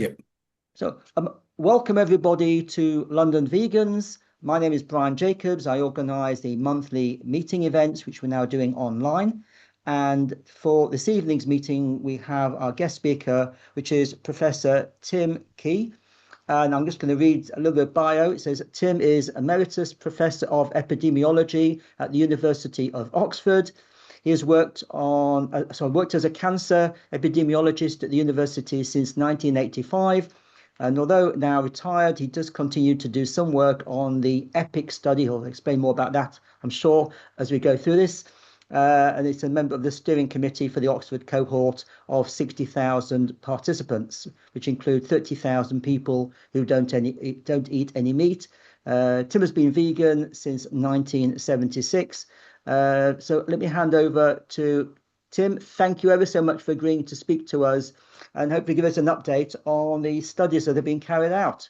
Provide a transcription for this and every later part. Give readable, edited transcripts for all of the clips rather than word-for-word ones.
Yep. So, welcome everybody to London Vegans. My name is Brian Jacobs. I organise the monthly meeting events, which we're now doing online. And for this evening's meeting, we have our guest speaker, which is Professor Tim Key. And I'm just going to read a little bit of bio. It says, Tim is Emeritus Professor of Epidemiology at the University of Oxford. He has worked as a cancer epidemiologist at the university since 1985. And although now retired, he does continue to do some work on the EPIC study. He'll explain more about that, I'm sure, as we go through this. And it's a member of the steering committee for the Oxford cohort of 60,000 participants, which include 30,000 people who don't eat any meat. Tim has been vegan since 1976. So let me hand over to Tim. Thank you ever so much for agreeing to speak to us and hopefully give us an update on the studies that have been carried out.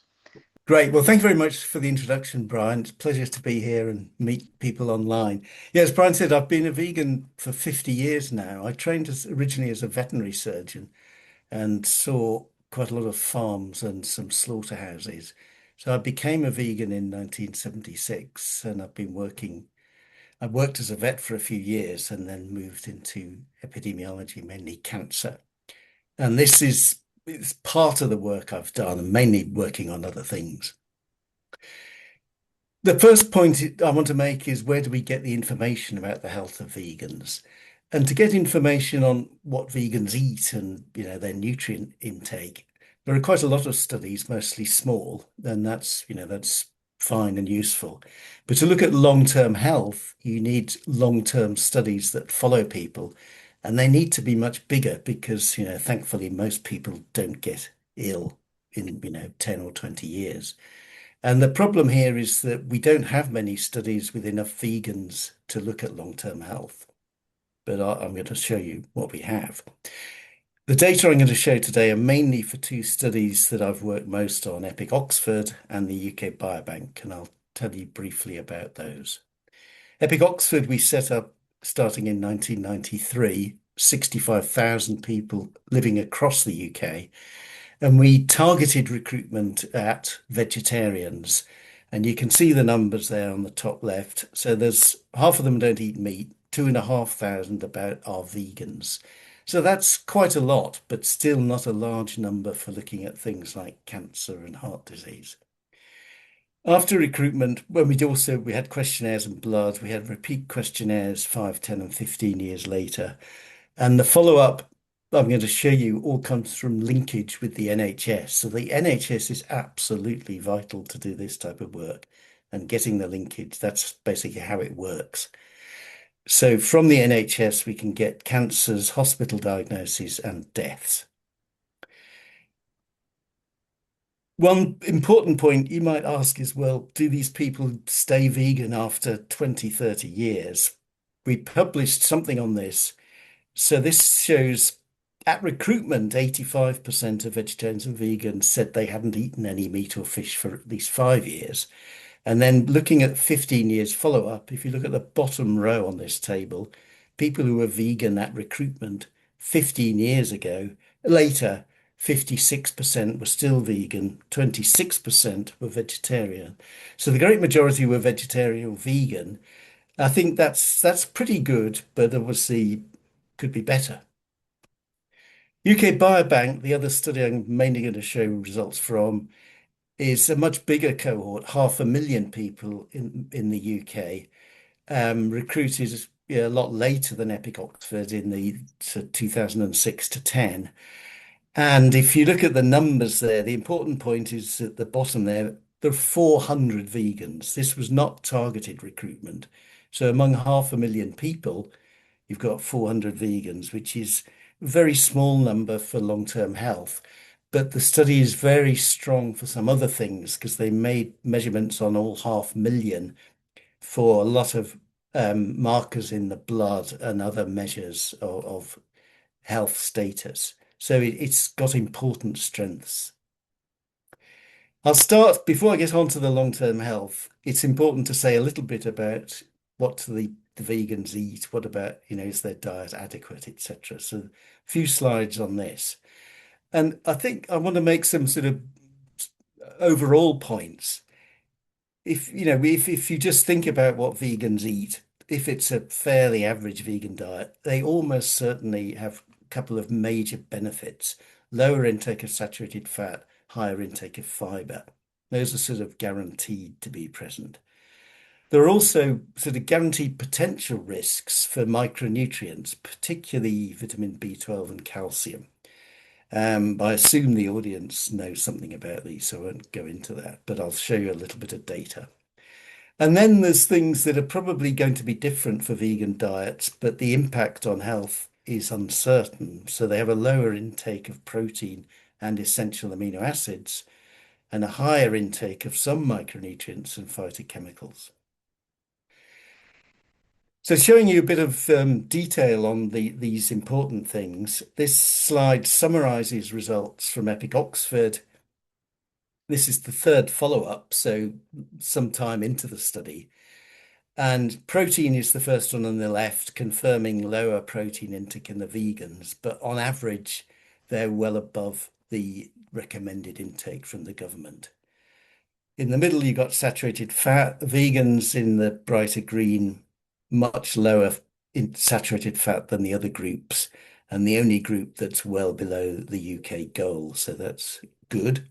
Great. Well, thank you very much for the introduction, Brian. It's a pleasure to be here and meet people online. Yeah, as Brian said, I've been a vegan for 50 years now. I trained originally as a veterinary surgeon and saw quite a lot of farms and some slaughterhouses. So I became a vegan in 1976 and I worked as a vet for a few years and then moved into epidemiology, mainly cancer. And it's part of the work I've done, and mainly working on other things. The first point I want to make is, where do we get the information about the health of vegans? And to get information on what vegans eat and their nutrient intake, there are quite a lot of studies, mostly small, and that's fine and useful. But to look at long-term health, you need long-term studies that follow people. And they need to be much bigger because, thankfully, most people don't get ill in, 10 or 20 years. And the problem here is that we don't have many studies with enough vegans to look at long-term health. But I'm going to show you what we have. The data I'm going to show today are mainly for two studies that I've worked most on, EPIC Oxford and the UK Biobank, and I'll tell you briefly about those. EPIC Oxford we set up starting in 1993, 65,000 people living across the UK. And we targeted recruitment at vegetarians. And you can see the numbers there on the top left. So there's half of them don't eat meat, 2,500 about are vegans. So that's quite a lot, but still not a large number for looking at things like cancer and heart disease. After recruitment, when we had questionnaires and blood, we had repeat questionnaires 5, 10, and 15 years later. And the follow-up I'm going to show you all comes from linkage with the NHS. So the NHS is absolutely vital to do this type of work, and getting the linkage, that's basically how it works. So from the NHS, we can get cancers, hospital diagnoses, and deaths. One important point you might ask is, well, do these people stay vegan after 20, 30 years? We published something on this. So this shows at recruitment, 85% of vegetarians and vegans said they hadn't eaten any meat or fish for at least 5 years. And then looking at 15 years follow-up, if you look at the bottom row on this table, people who were vegan at recruitment 15 years ago, later, 56% were still vegan, 26% were vegetarian. So the great majority were vegetarian or vegan. I think that's pretty good, but obviously could be better. UK Biobank, the other study I'm mainly going to show results from, is a much bigger cohort, 500,000 people in the UK, recruited a lot later than EPIC Oxford in the 2006 to 10. And if you look at the numbers there, the important point is at the bottom there are 400 vegans. This was not targeted recruitment. So among 500,000 people, you've got 400 vegans, which is a very small number for long-term health. But the study is very strong for some other things because they made measurements on all 500,000 for a lot of markers in the blood and other measures of health status. So it's got important strengths. I'll start, before I get on to the long-term health, it's important to say a little bit about what the vegans eat. What about, is their diet adequate, etc. So a few slides on this. And I think I want to make some sort of overall points. If you know, if you just think about what vegans eat, if it's a fairly average vegan diet, they almost certainly have a couple of major benefits. Lower intake of saturated fat, higher intake of fiber. Those are sort of guaranteed to be present. There are also sort of guaranteed potential risks for micronutrients, particularly vitamin B12 and calcium. I assume the audience knows something about these, so I won't go into that, but I'll show you a little bit of data. And then there's things that are probably going to be different for vegan diets, but the impact on health is uncertain. So they have a lower intake of protein and essential amino acids, and a higher intake of some micronutrients and phytochemicals. So showing you a bit of detail on these important things, this slide summarizes results from Epic Oxford. This is the third follow-up, so some time into the study. And protein is the first one on the left, confirming lower protein intake in the vegans, but on average, they're well above the recommended intake from the government. In the middle, you've got saturated fat. Vegans in the brighter green, much lower in saturated fat than the other groups, and the only group that's well below the UK goal. So that's good.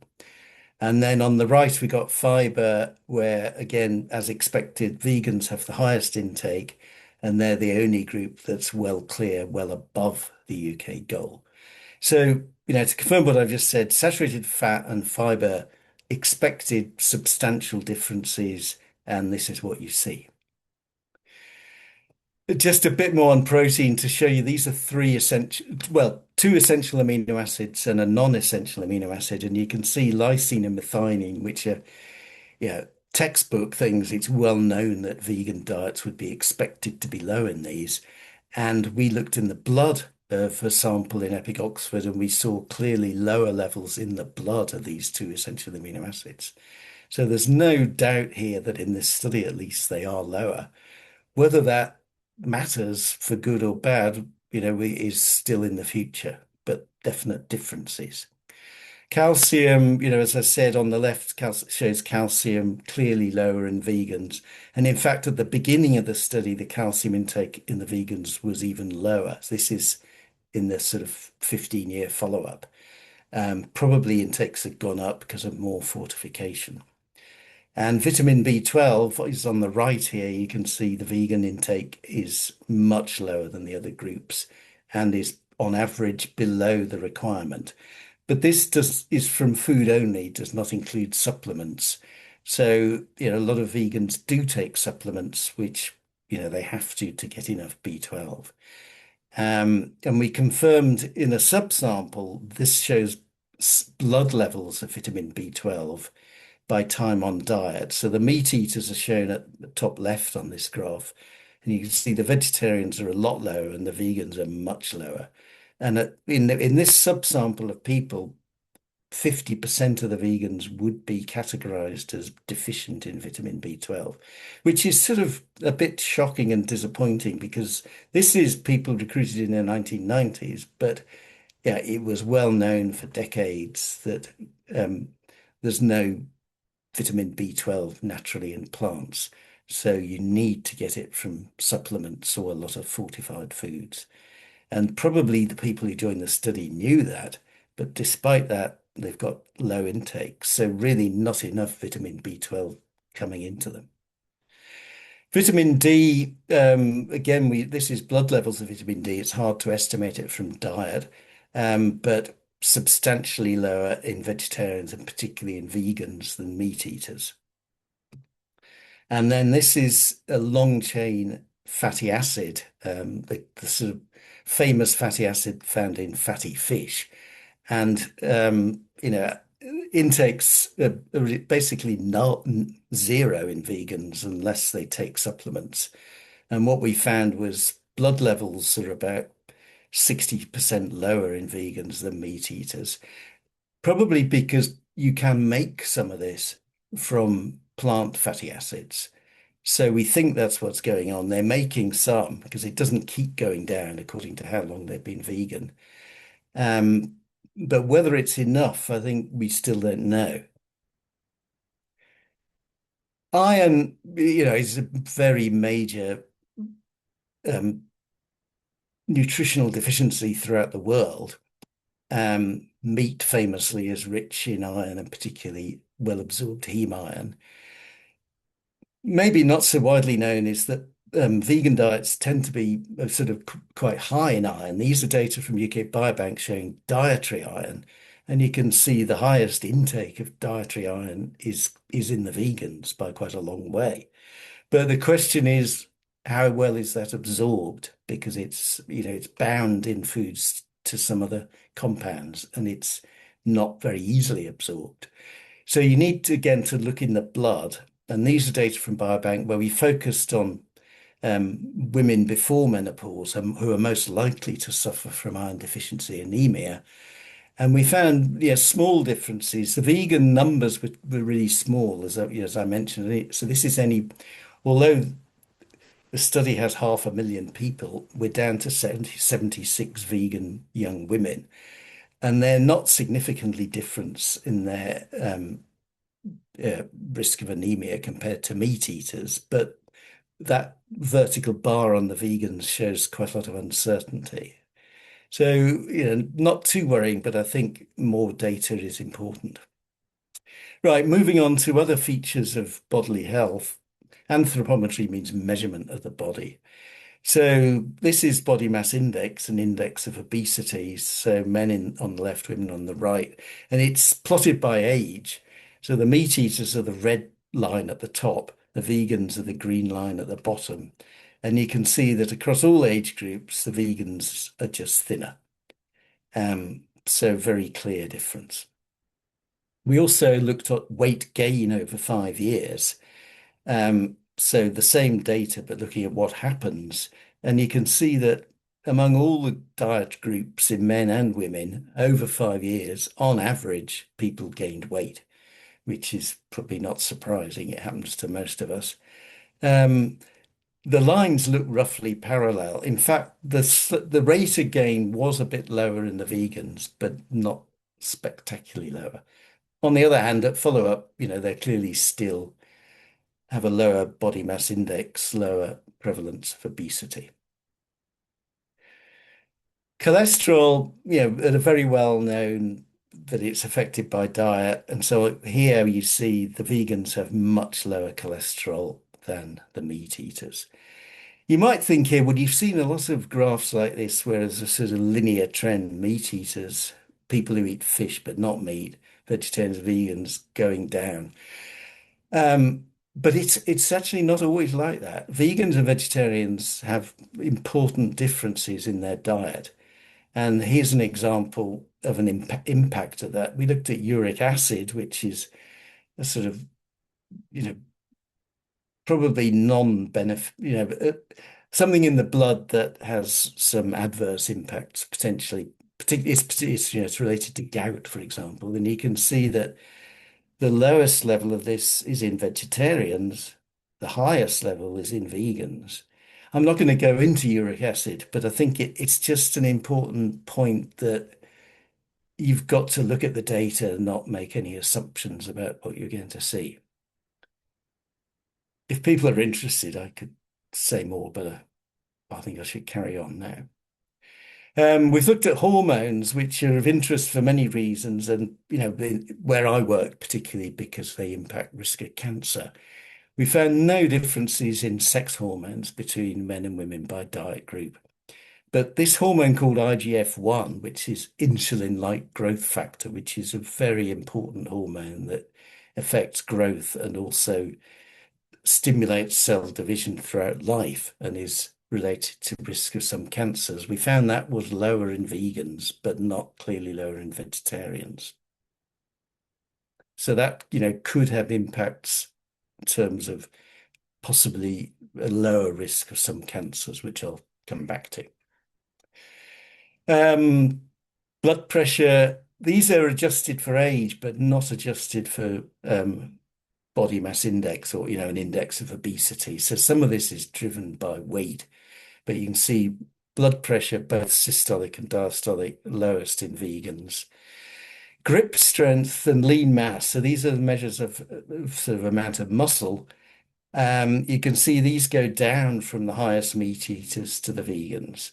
And then on the right, we got fiber, where again, as expected, vegans have the highest intake, and they're the only group that's well clear, well above the UK goal. So, to confirm what I've just said, saturated fat and fiber expected substantial differences, and this is what you see. Just a bit more on protein to show you these are three essential, well, two essential amino acids and a non-essential amino acid. And you can see lysine and methionine, which are, textbook things. It's well known that vegan diets would be expected to be low in these. And we looked in the blood of a sample in Epic Oxford, and we saw clearly lower levels in the blood of these two essential amino acids. So there's no doubt here that in this study, at least, they are lower. Whether that matters for good or bad, is still in the future, but definite differences. Calcium, as I said on the left, shows calcium clearly lower in vegans. And in fact, at the beginning of the study, the calcium intake in the vegans was even lower. So this is in the sort of 15-year follow-up. Probably intakes have gone up because of more fortification. And vitamin B12 is on the right here. You can see the vegan intake is much lower than the other groups and is on average below the requirement. But this is from food only, does not include supplements. So, a lot of vegans do take supplements, which, they have to get enough B12. And we confirmed in a subsample, this shows blood levels of vitamin B12 by time on diet. So the meat eaters are shown at the top left on this graph. And you can see the vegetarians are a lot lower and the vegans are much lower. And in this subsample of people, 50% of the vegans would be categorized as deficient in vitamin B12, which is sort of a bit shocking and disappointing because this is people recruited in the 1990s. But yeah, it was well known for decades that there's no vitamin B12 naturally in plants. So you need to get it from supplements or a lot of fortified foods. And probably the people who joined the study knew that, but despite that, they've got low intake. So really not enough vitamin B12 coming into them. Vitamin D, again, this is blood levels of vitamin D. It's hard to estimate it from diet, but substantially lower in vegetarians and particularly in vegans than meat eaters. And then this is a long chain fatty acid, the sort of famous fatty acid found in fatty fish. And, intakes are basically not zero in vegans unless they take supplements. And what we found was blood levels are about 60% lower in vegans than meat eaters, probably because you can make some of this from plant fatty acids. So we think that's what's going on. They're making some because it doesn't keep going down according to how long they've been vegan. Um, but whether it's enough, I think we still don't know. Iron, is a very major um, nutritional deficiency throughout the world. Meat famously is rich in iron and particularly well-absorbed heme iron. Maybe not so widely known is that vegan diets tend to be sort of quite high in iron. These are data from UK Biobank showing dietary iron, and you can see the highest intake of dietary iron is in the vegans by quite a long way. But the question is, how well is that absorbed? Because it's bound in foods to some other compounds, and it's not very easily absorbed. So you need to, again, to look in the blood. And these are data from Biobank where we focused on women before menopause who are most likely to suffer from iron deficiency anemia. And we found, small differences. The vegan numbers were really small, as I mentioned. So this is although the study has 500,000 people, we're down to 76 vegan young women. And they're not significantly different in their risk of anemia compared to meat eaters, but that vertical bar on the vegans shows quite a lot of uncertainty. So, not too worrying, but I think more data is important. Right, moving on to other features of bodily health. Anthropometry means measurement of the body. So this is body mass index, an index of obesity. So on the left, women on the right, and it's plotted by age. So the meat eaters are the red line at the top, the vegans are the green line at the bottom. And you can see that across all age groups, the vegans are just thinner. So very clear difference. We also looked at weight gain over 5 years. So the same data, but looking at what happens. And you can see that among all the diet groups in men and women over 5 years, on average, people gained weight, which is probably not surprising. It happens to most of us. Um, the lines look roughly parallel. In fact, the rate of gain was a bit lower in the vegans, but not spectacularly lower. On the other hand, at follow-up, they're clearly still have a lower body mass index, lower prevalence of obesity. Cholesterol, are very well known that it's affected by diet. And so here you see the vegans have much lower cholesterol than the meat eaters. You might think here, well, you've seen a lot of graphs like this where there's a sort of linear trend, meat eaters, people who eat fish but not meat, vegetarians, vegans going down. But it's actually not always like that. Vegans and vegetarians have important differences in their diet. And here's an example of an impact of that. We looked at uric acid, which is a sort of, you know, probably non-benefit, something in the blood that has some adverse impacts potentially. Particularly, it's related to gout, for example. And you can see that the lowest level of this is in vegetarians. The highest level is in vegans. I'm not going to go into uric acid, but I think it's just an important point that you've got to look at the data and not make any assumptions about what you're going to see. If people are interested, I could say more, but I think I should carry on now. We've looked at hormones, which are of interest for many reasons, and where I work, particularly because they impact risk of cancer. We found no differences in sex hormones between men and women by diet group. But this hormone called IGF-1, which is insulin-like growth factor, which is a very important hormone that affects growth and also stimulates cell division throughout life and is related to risk of some cancers. We found that was lower in vegans, but not clearly lower in vegetarians. So that, could have impacts in terms of possibly a lower risk of some cancers, which I'll come back to. Blood pressure, these are adjusted for age, but not adjusted for body mass index or, an index of obesity. So some of this is driven by weight, but you can see blood pressure, both systolic and diastolic, lowest in vegans. Grip strength and lean mass. So these are the measures of sort of amount of muscle. You can see these go down from the highest meat eaters to the vegans.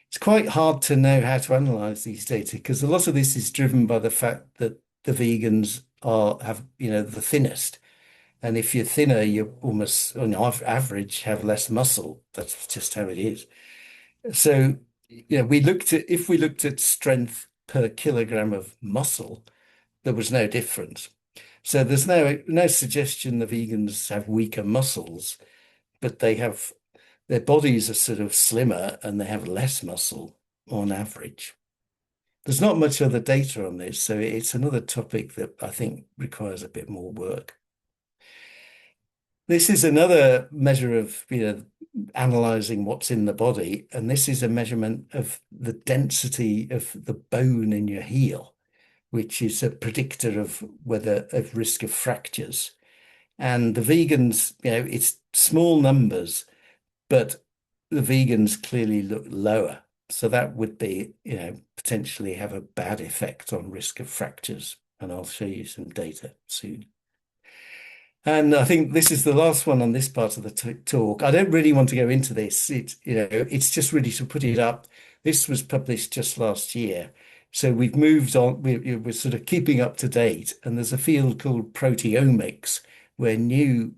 It's quite hard to know how to analyze these data because a lot of this is driven by the fact that the vegans have, the thinnest. And if you're thinner, you almost, on average, have less muscle. That's just how it is. So, if we looked at strength per kilogram of muscle, there was no difference. So there's no suggestion the vegans have weaker muscles, but their bodies are sort of slimmer and they have less muscle on average. There's not much other data on this, so it's another topic that I think requires a bit more work. This is another measure of, analyzing what's in the body, and this is a measurement of the density of the bone in your heel, which is a predictor of risk of fractures. And the vegans, it's small numbers, but the vegans clearly look lower. So that would be, potentially have a bad effect on risk of fractures. And I'll show you some data soon. And I think this is the last one on this part of the talk. I don't really want to go into this. It's just really to put it up. This was published just last year. So we've moved on. We're sort of keeping up to date. And there's a field called proteomics where new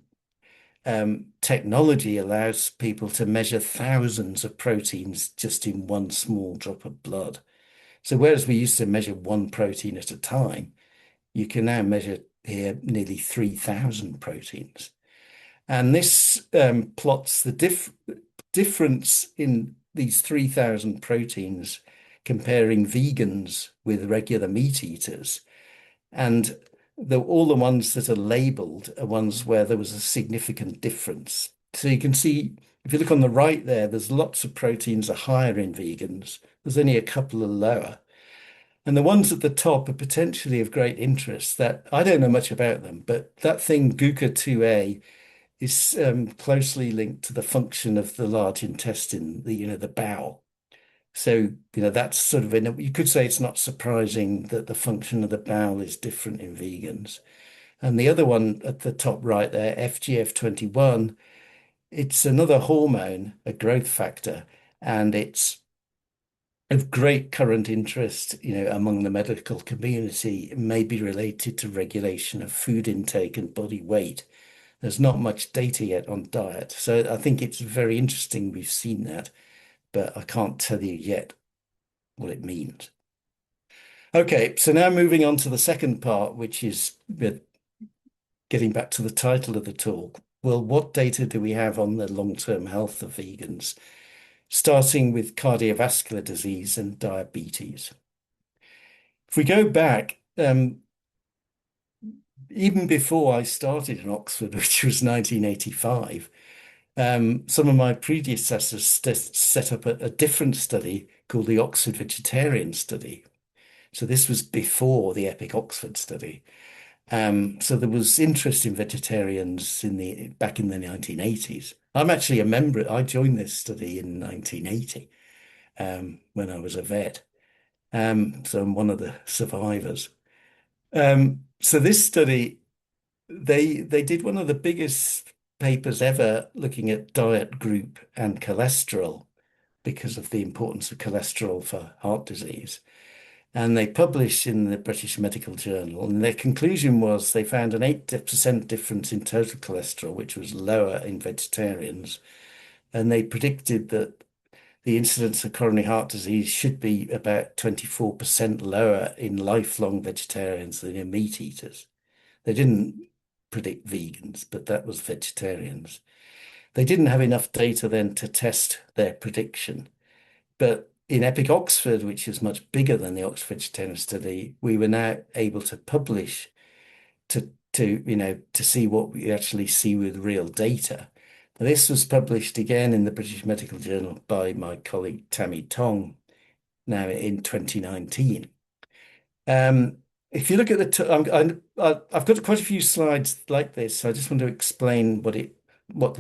technology allows people to measure thousands of proteins just in one small drop of blood. So whereas we used to measure one protein at a time, you can now measure here nearly 3,000 proteins. And this plots the difference in these 3,000 proteins comparing vegans with regular meat eaters. And all the ones that are labeled are ones where there was a significant difference. So you can see, if you look on the right there, there's lots of proteins are higher in vegans. There's only a couple are lower. And the ones at the top are potentially of great interest that I don't know much about them, but that thing GUCA2A is closely linked to the function of the large intestine, the bowel. So, that's sort of you could say it's not surprising that the function of the bowel is different in vegans. And the other one at the top right there, FGF21, it's another hormone, a growth factor, and it's of great current interest, among the medical community. It may be related to regulation of food intake and body weight. There's not much data yet on diet. So I think it's very interesting we've seen that, but I can't tell you yet what it means. Okay, so now moving on to the second part, which is getting back to the title of the talk. Well, what data do we have on the long-term health of vegans, starting with cardiovascular disease and diabetes? If we go back, even before I started in Oxford, which was 1985, some of my predecessors set up a different study called the Oxford Vegetarian Study. So this was before the Epic Oxford study. So there was interest in vegetarians back in the 1980s. I'm actually a member. I joined this study in 1980 when I was a vet. So I'm one of the survivors. So this study, they did one of the biggest papers ever looking at diet group and cholesterol because of the importance of cholesterol for heart disease. And they published in the British Medical Journal, and their conclusion was they found an 8% difference in total cholesterol, which was lower in vegetarians. And they predicted that the incidence of coronary heart disease should be about 24% lower in lifelong vegetarians than in meat eaters. They didn't predict vegans, but that was vegetarians. They didn't have enough data then to test their prediction. But in Epic Oxford, which is much bigger than the Oxford Vegetarian Study, we were now able to publish to see what we actually see with real data. Now, this was published again in the British Medical Journal by my colleague Tammy Tong, now in 2019. If you look at I've got quite a few slides like this, so I just want to explain what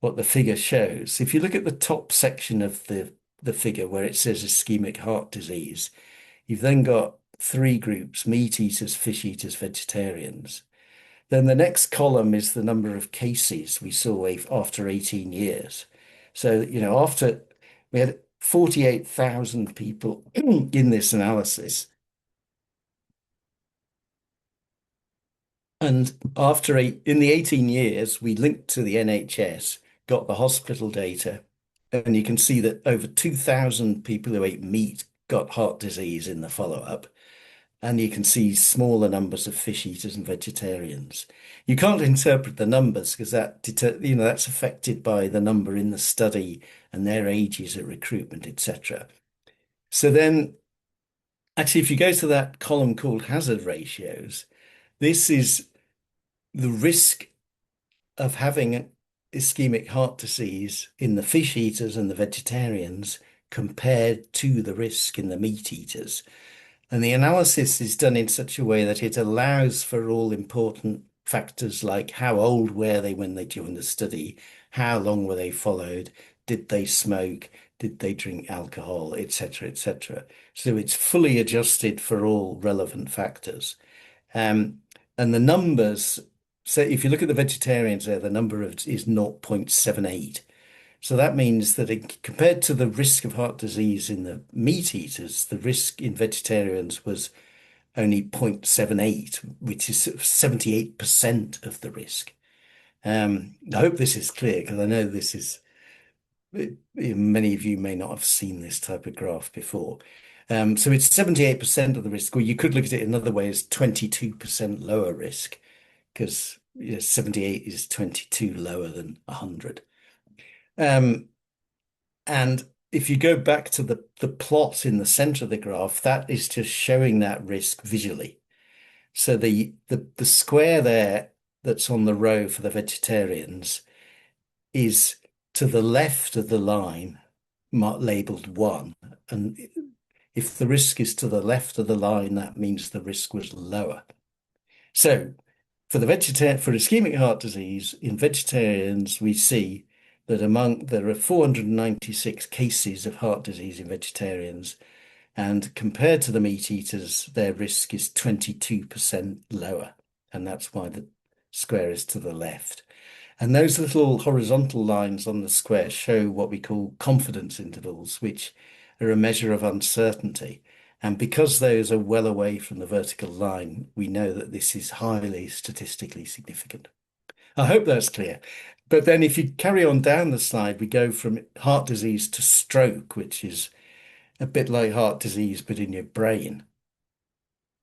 what the figure shows. If you look at the top section of the figure where it says ischemic heart disease, you've then got three groups: meat eaters, fish eaters, vegetarians. Then the next column is the number of cases we saw after 18 years. So, after we had 48,000 people in this analysis. And in the 18 years, we linked to the NHS, got the hospital data, and you can see that over 2,000 people who ate meat got heart disease in the follow-up. And you can see smaller numbers of fish eaters and vegetarians. You can't interpret the numbers because that's affected by the number in the study and their ages at recruitment, etc. So then, actually, if you go to that column called hazard ratios, this is the risk of having ischemic heart disease in the fish eaters and the vegetarians compared to the risk in the meat eaters. And the analysis is done in such a way that it allows for all important factors like how old were they when they joined the study, how long were they followed, did they smoke, did they drink alcohol, etc., etc. So it's fully adjusted for all relevant factors. Um, and the numbers, so if you look at the vegetarians there, the number is 0.78. So that means that compared to the risk of heart disease in the meat eaters, the risk in vegetarians was only 0.78, which is 78% of the risk. I hope this is clear because I know many of you may not have seen this type of graph before. So it's 78% of the risk, or you could look at it another way as 22% lower risk because 78 is 22 lower than 100. And if you go back to the plot in the center of the graph, that is just showing that risk visually. So the square there that's on the row for the vegetarians is to the left of the line labeled 1. And if the risk is to the left of the line, that means the risk was lower. So for ischemic heart disease in vegetarians, we see that there are 496 cases of heart disease in vegetarians, and compared to the meat eaters, their risk is 22% lower, and that's why the square is to the left. And those little horizontal lines on the square show what we call confidence intervals, which are a measure of uncertainty. And because those are well away from the vertical line, we know that this is highly statistically significant. I hope that's clear. But then if you carry on down the slide, we go from heart disease to stroke, which is a bit like heart disease, but in your brain.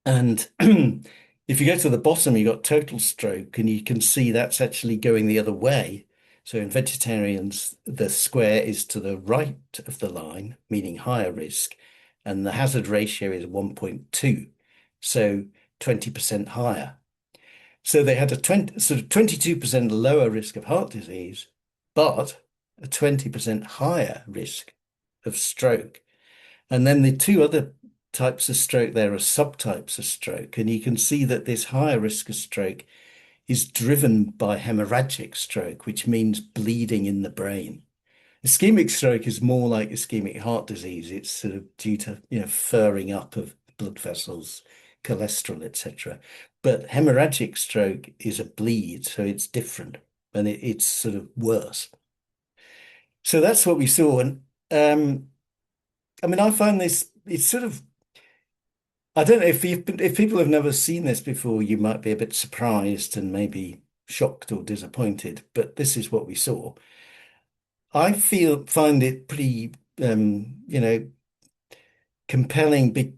And if you go to the bottom, you've got total stroke, and you can see that's actually going the other way. So in vegetarians, the square is to the right of the line, meaning higher risk, and the hazard ratio is 1.2, so 20% higher. So they had a 22% lower risk of heart disease, but a 20% higher risk of stroke. And then the two other types of stroke there are subtypes of stroke. And you can see that this higher risk of stroke is driven by hemorrhagic stroke, which means bleeding in the brain. Ischemic stroke is more like ischemic heart disease. It's sort of due to, furring up of blood vessels, cholesterol, etc. But hemorrhagic stroke is a bleed, so it's different and it's sort of worse. So that's what we saw. And I mean, I find it's sort of, I don't know if people have never seen this before, you might be a bit surprised and maybe shocked or disappointed, but this is what we saw. I find it pretty, compelling.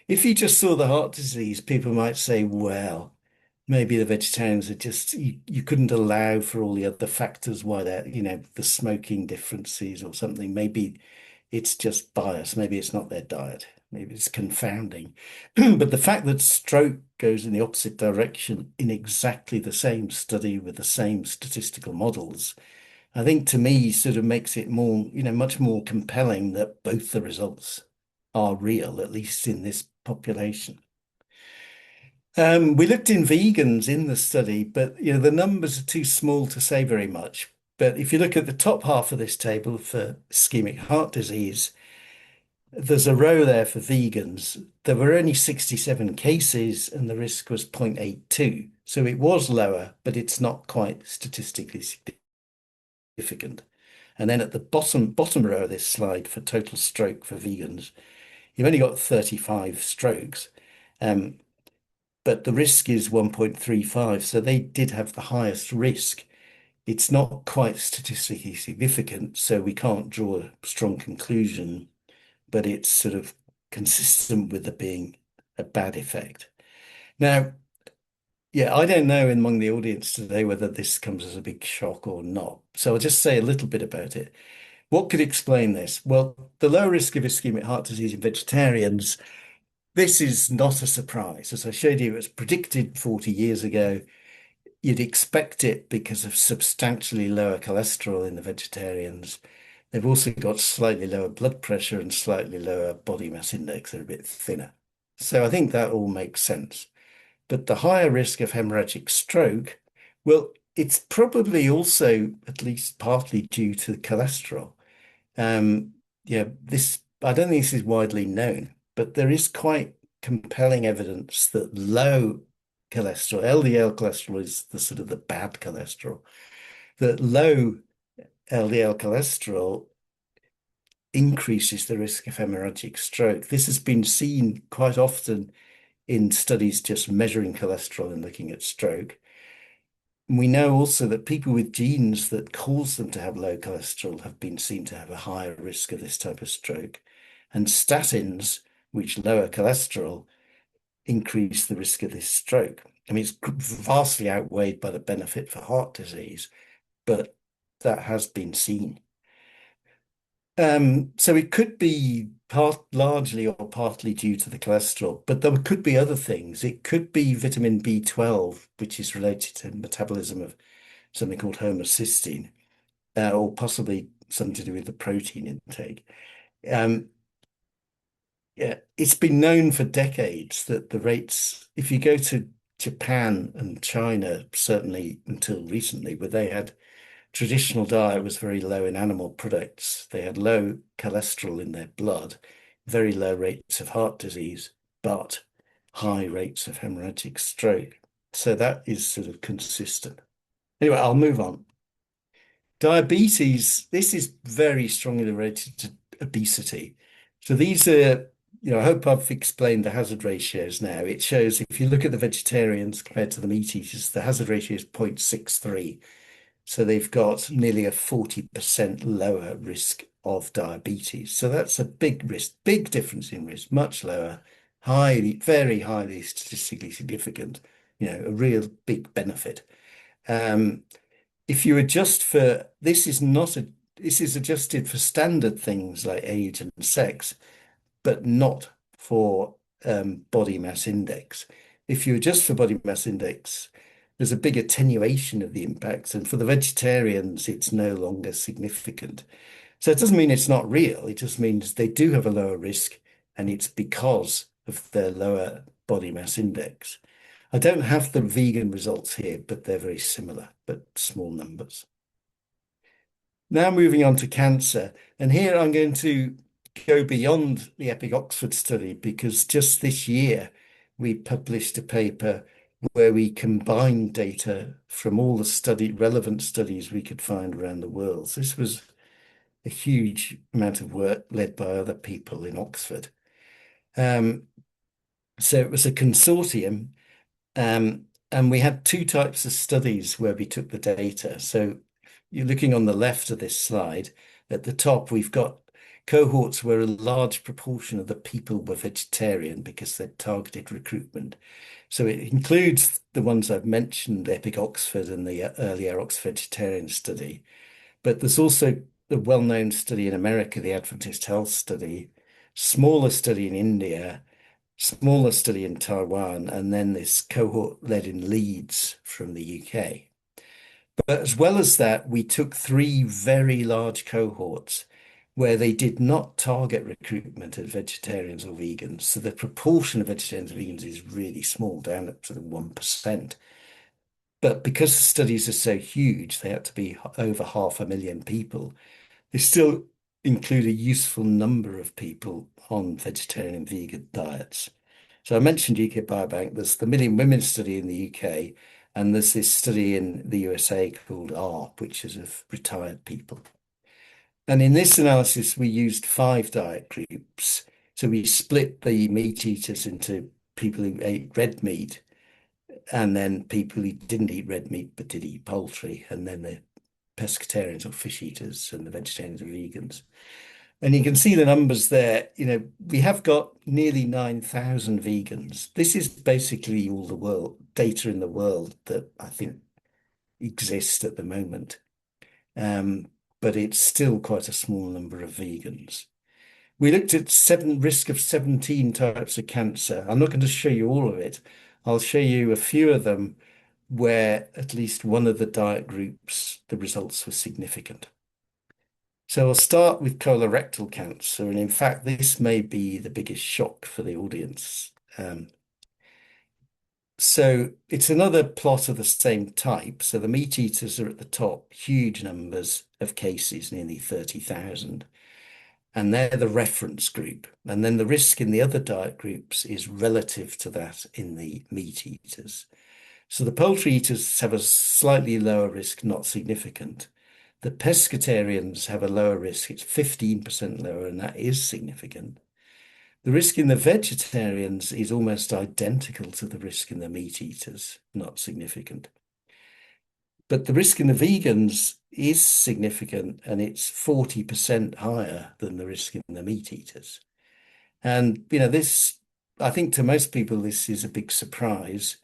If you just saw the heart disease, people might say, well, maybe the vegetarians are just, you couldn't allow for all the other factors why they're, the smoking differences or something. Maybe it's just bias. Maybe it's not their diet. Maybe it's confounding. But the fact that stroke goes in the opposite direction in exactly the same study with the same statistical models, I think to me sort of makes it more, much more compelling that both the results are real, at least in this population. We looked in vegans in the study, but the numbers are too small to say very much. But if you look at the top half of this table for ischemic heart disease, there's a row there for vegans. There were only 67 cases and the risk was 0.82. So it was lower, but it's not quite statistically significant. And then at the bottom row of this slide for total stroke for vegans, you've only got 35 strokes, um, but the risk is 1.35. So they did have the highest risk. It's not quite statistically significant, so we can't draw a strong conclusion, but it's sort of consistent with there being a bad effect. Now, yeah, I don't know among the audience today whether this comes as a big shock or not. So I'll just say a little bit about it. What could explain this? Well, the low risk of ischemic heart disease in vegetarians, this is not a surprise. As I showed you, it was predicted 40 years ago. You'd expect it because of substantially lower cholesterol in the vegetarians. They've also got slightly lower blood pressure and slightly lower body mass index. They're a bit thinner. So I think that all makes sense. But the higher risk of hemorrhagic stroke, well, it's probably also at least partly due to cholesterol. Um, yeah, this I don't think this is widely known, but there is quite compelling evidence that low cholesterol, LDL cholesterol is the sort of the bad cholesterol, that low LDL cholesterol increases the risk of hemorrhagic stroke. This has been seen quite often in studies just measuring cholesterol and looking at stroke. We know also that people with genes that cause them to have low cholesterol have been seen to have a higher risk of this type of stroke. And statins, which lower cholesterol, increase the risk of this stroke. I mean, it's vastly outweighed by the benefit for heart disease, but that has been seen. So it could be largely or partly due to the cholesterol, but there could be other things. It could be vitamin B12, which is related to metabolism of something called homocysteine, or possibly something to do with the protein intake. Um, yeah, it's been known for decades that the rates, if you go to Japan and China, certainly until recently, where they had traditional diet was very low in animal products. They had low cholesterol in their blood, very low rates of heart disease, but high rates of hemorrhagic stroke. So that is sort of consistent. Anyway, I'll move on. Diabetes, this is very strongly related to obesity. So these are, I hope I've explained the hazard ratios now. It shows if you look at the vegetarians compared to the meat eaters, the hazard ratio is 0.63. So they've got nearly a 40% lower risk of diabetes. So that's a big risk, big difference in risk, much lower, highly, very highly statistically significant, a real big benefit. If you adjust for, this is adjusted for standard things like age and sex, but not for body mass index. If you adjust for body mass index, there's a big attenuation of the impacts. And for the vegetarians, it's no longer significant. So it doesn't mean it's not real. It just means they do have a lower risk, and it's because of their lower body mass index. I don't have the vegan results here, but they're very similar, but small numbers. Now moving on to cancer. And here I'm going to go beyond the Epic Oxford study because just this year we published a paper where we combined data from all the relevant studies we could find around the world. So this was a huge amount of work led by other people in Oxford. So it was a consortium, and we had two types of studies where we took the data. So you're looking on the left of this slide. At the top, we've got cohorts where a large proportion of the people were vegetarian because they'd targeted recruitment. So it includes the ones I've mentioned, Epic Oxford and the earlier Oxford Vegetarian study. But there's also the well-known study in America, the Adventist Health Study, smaller study in India, smaller study in Taiwan, and then this cohort led in Leeds from the UK. But as well as that, we took three very large cohorts where they did not target recruitment of vegetarians or vegans. So the proportion of vegetarians and vegans is really small, down up to the 1%. But because the studies are so huge, they had to be over 500,000 people. They still include a useful number of people on vegetarian and vegan diets. So I mentioned UK Biobank. There's the Million Women study in the UK, and there's this study in the USA called ARP, which is of retired people. And in this analysis, we used 5 diet groups. So we split the meat eaters into people who ate red meat, and then people who didn't eat red meat but did eat poultry, and then the pescatarians or fish eaters, and the vegetarians or vegans. And you can see the numbers there. We have got nearly 9,000 vegans. This is basically all the world data in the world that I think exists at the moment. Um, but it's still quite a small number of vegans. We looked at risk of 17 types of cancer. I'm not going to show you all of it. I'll show you a few of them where at least one of the diet groups, the results were significant. So I'll start with colorectal cancer, and in fact, this may be the biggest shock for the audience. So it's another plot of the same type. So the meat eaters are at the top, huge numbers of cases, nearly 30,000. And they're the reference group. And then the risk in the other diet groups is relative to that in the meat eaters. So the poultry eaters have a slightly lower risk, not significant. The pescatarians have a lower risk. It's 15% lower, and that is significant. The risk in the vegetarians is almost identical to the risk in the meat eaters, not significant. But the risk in the vegans is significant, and it's 40% higher than the risk in the meat eaters. And, this, I think to most people, this is a big surprise.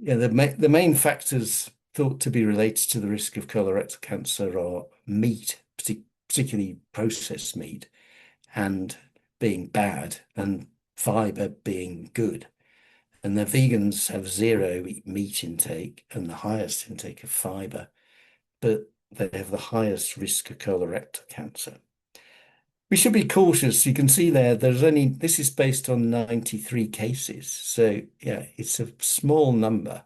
The main factors thought to be related to the risk of colorectal cancer are meat, particularly processed meat, and being bad, and fiber being good. And the vegans have zero meat intake and the highest intake of fiber, but they have the highest risk of colorectal cancer. We should be cautious. You can see this is based on 93 cases. So yeah, it's a small number.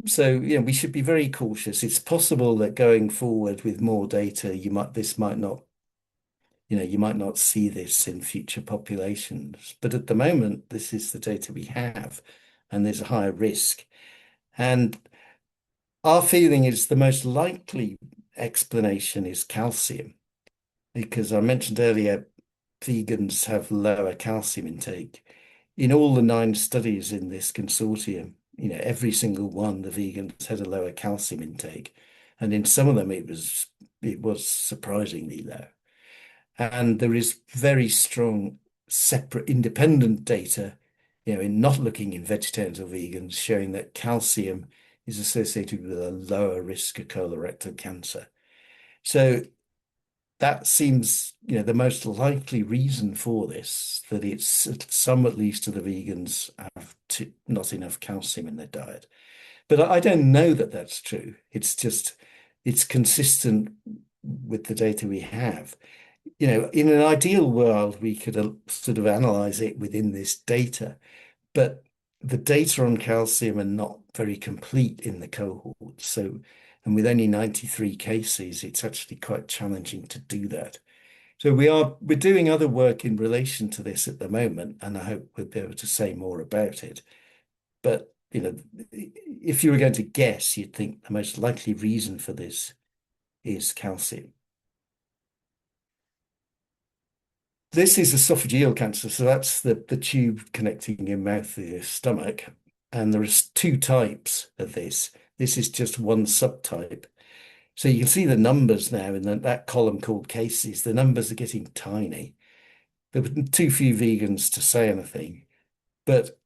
So we should be very cautious. It's possible that going forward with more data, you might not see this in future populations. But at the moment, this is the data we have, and there's a higher risk. And our feeling is the most likely explanation is calcium, because I mentioned earlier, vegans have lower calcium intake. In all the 9 studies in this consortium, every single one, the vegans had a lower calcium intake. And in some of them, it was surprisingly low. And there is very strong, separate, independent data, in not looking in vegetarians or vegans, showing that calcium is associated with a lower risk of colorectal cancer. So that seems, the most likely reason for this, that it's some, at least, of the vegans have not enough calcium in their diet. But I don't know that that's true. It's consistent with the data we have. In an ideal world, we could sort of analyze it within this data, but the data on calcium are not very complete in the cohort. So, and with only 93 cases, it's actually quite challenging to do that. So we're doing other work in relation to this at the moment, and I hope we'll be able to say more about it. But, if you were going to guess, you'd think the most likely reason for this is calcium. This is esophageal cancer, so that's the tube connecting your mouth to your stomach. And there is 2 types of this. This is just one subtype. So you can see the numbers now in that column called cases. The numbers are getting tiny. There were too few vegans to say anything. But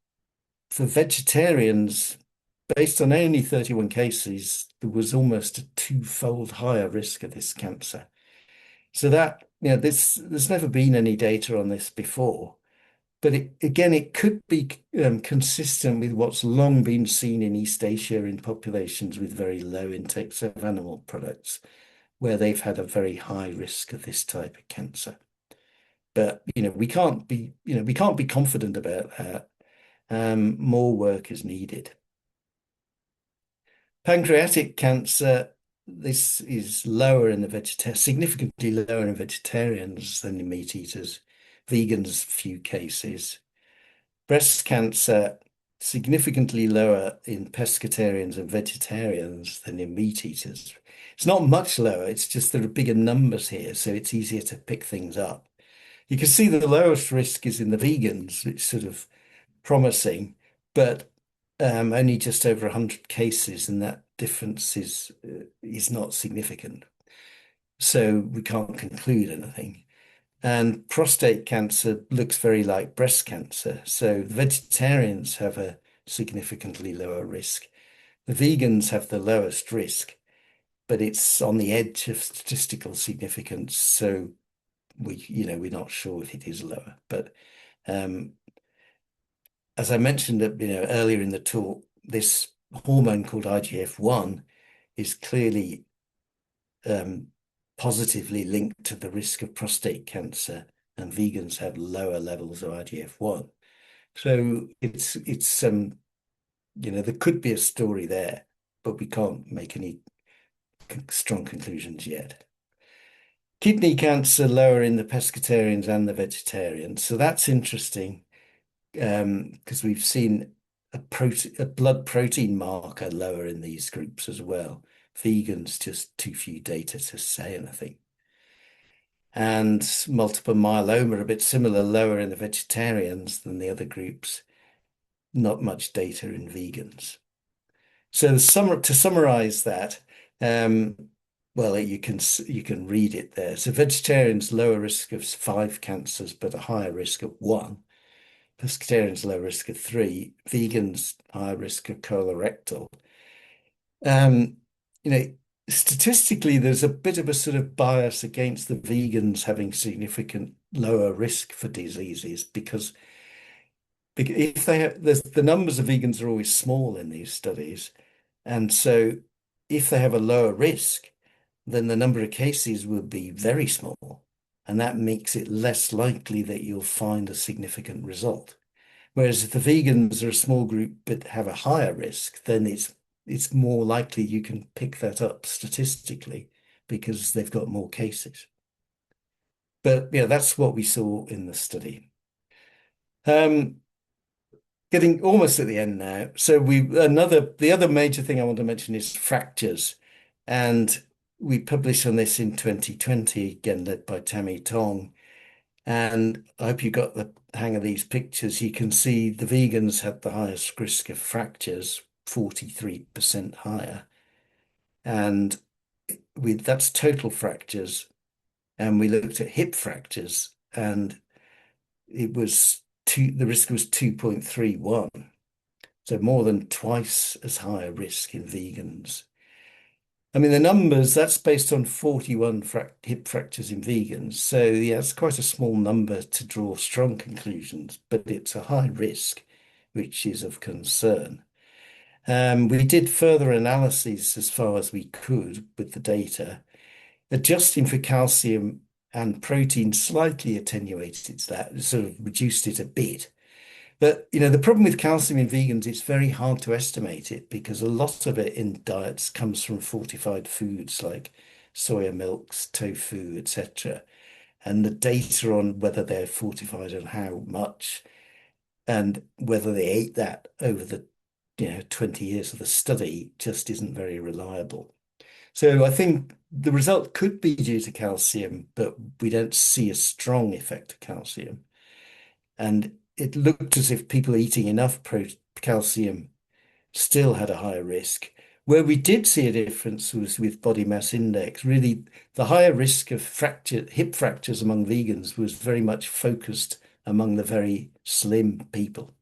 for vegetarians, based on only 31 cases, there was almost a 2-fold higher risk of this cancer. So that, there's never been any data on this before. But it could be consistent with what's long been seen in East Asia in populations with very low intakes of animal products, where they've had a very high risk of this type of cancer. But we can't be confident about that. More work is needed. Pancreatic cancer, this is lower in the significantly lower in vegetarians than in meat eaters. Vegans, few cases. Breast cancer, significantly lower in pescatarians and vegetarians than in meat eaters. It's not much lower, it's just there are bigger numbers here, so it's easier to pick things up. You can see the lowest risk is in the vegans, which is sort of promising, but only just over 100 cases, and that difference is not significant. So we can't conclude anything. And prostate cancer looks very like breast cancer. So the vegetarians have a significantly lower risk. The vegans have the lowest risk, but it's on the edge of statistical significance. So we're not sure if it is lower. But um, as I mentioned, earlier in the talk, this hormone called IGF-1 is clearly um, positively linked to the risk of prostate cancer, and vegans have lower levels of IGF-1. So there could be a story there, but we can't make any strong conclusions yet. Kidney cancer lower in the pescatarians and the vegetarians. So that's interesting because we've seen a blood protein marker lower in these groups as well. Vegans, just too few data to say anything. And multiple myeloma, a bit similar, lower in the vegetarians than the other groups. Not much data in vegans. So to summarize that, well, you can read it there. So vegetarians lower risk of 5 cancers, but a higher risk of 1. Pescatarians low risk of 3. Vegans higher risk of colorectal. Um, you know, Statistically, there's a bit of a sort of bias against the vegans having significant lower risk for diseases because if they have, the numbers of vegans are always small in these studies, and so if they have a lower risk, then the number of cases will be very small, and that makes it less likely that you'll find a significant result. Whereas if the vegans are a small group but have a higher risk, then it's more likely you can pick that up statistically because they've got more cases. But yeah, that's what we saw in the study. Getting almost at the end now. So the other major thing I want to mention is fractures. And we published on this in 2020, again led by Tammy Tong. And I hope you got the hang of these pictures. You can see the vegans had the highest risk of fractures, 43% higher. And that's total fractures. And we looked at hip fractures, and the risk was 2.31. So more than twice as high a risk in vegans. I mean, the numbers, that's based on 41 hip fractures in vegans. So yeah, it's quite a small number to draw strong conclusions, but it's a high risk, which is of concern. We did further analyses as far as we could with the data. Adjusting for calcium and protein slightly attenuated that, sort of reduced it a bit. But the problem with calcium in vegans, it's very hard to estimate it because a lot of it in diets comes from fortified foods like soya milks, tofu, etc. And the data on whether they're fortified and how much and whether they ate that over the 20 years of the study just isn't very reliable. So I think the result could be due to calcium, but we don't see a strong effect of calcium. And it looked as if people eating enough calcium still had a higher risk. Where we did see a difference was with body mass index. Really, the higher risk of hip fractures among vegans was very much focused among the very slim people.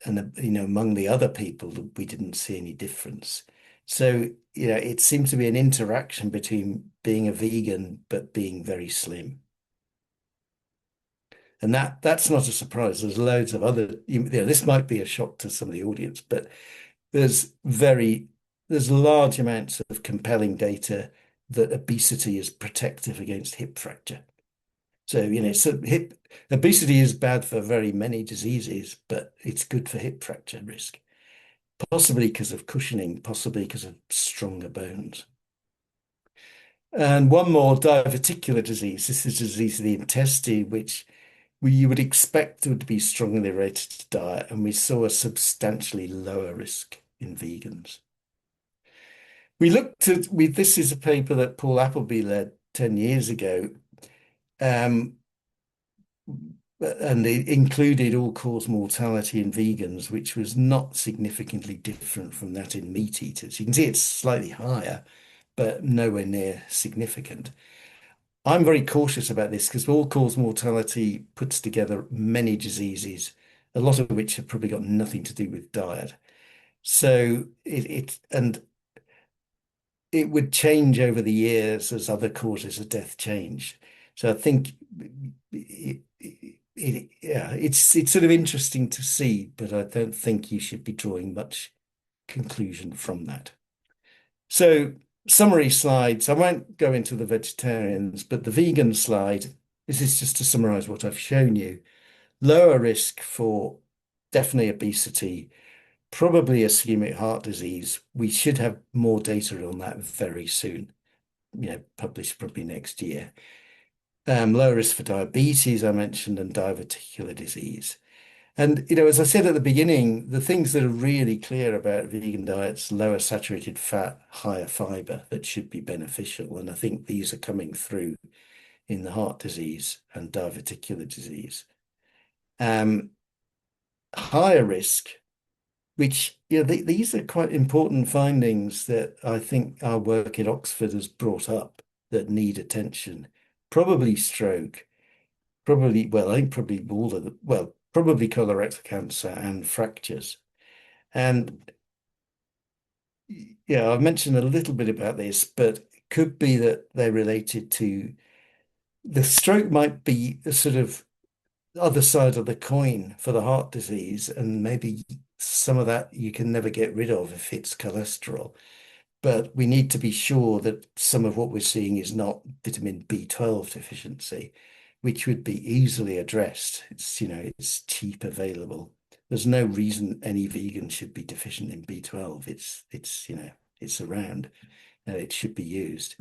And, among the other people, we didn't see any difference. So, it seems to be an interaction between being a vegan but being very slim. And that's not a surprise. There's loads of other, this might be a shock to some of the audience, but there's large amounts of compelling data that obesity is protective against hip fracture. So, obesity is bad for very many diseases, but it's good for hip fracture risk. possibly because of cushioning, possibly because of stronger bones. And one more, diverticular disease. This is a disease of the intestine, which you would expect would be strongly related to diet, and we saw a substantially lower risk in vegans. We looked at, this is a paper that Paul Appleby led 10 years ago, um, and it included all-cause mortality in vegans, which was not significantly different from that in meat eaters. You can see it's slightly higher, but nowhere near significant. I'm very cautious about this because all-cause mortality puts together many diseases, a lot of which have probably got nothing to do with diet. So and it would change over the years as other causes of death change. So I think yeah, it's sort of interesting to see, but I don't think you should be drawing much conclusion from that. So summary slides. I won't go into the vegetarians, but the vegan slide, this is just to summarize what I've shown you. Lower risk for definitely obesity, probably ischemic heart disease. We should have more data on that very soon, published probably next year. Low risk for diabetes, I mentioned, and diverticular disease. And, as I said at the beginning, the things that are really clear about vegan diets, lower saturated fat, higher fiber, that should be beneficial. And I think these are coming through in the heart disease and diverticular disease. Higher risk, which, these are quite important findings that I think our work in Oxford has brought up that need attention. Probably stroke, probably, well, I think probably all of the, well, probably colorectal cancer and fractures. And yeah, I've mentioned a little bit about this, but it could be that they're related to the stroke might be a sort of other side of the coin for the heart disease, and maybe some of that you can never get rid of if it's cholesterol. But we need to be sure that some of what we're seeing is not vitamin B12 deficiency, which would be easily addressed. It's cheap, available. There's no reason any vegan should be deficient in B12. It's around. It should be used.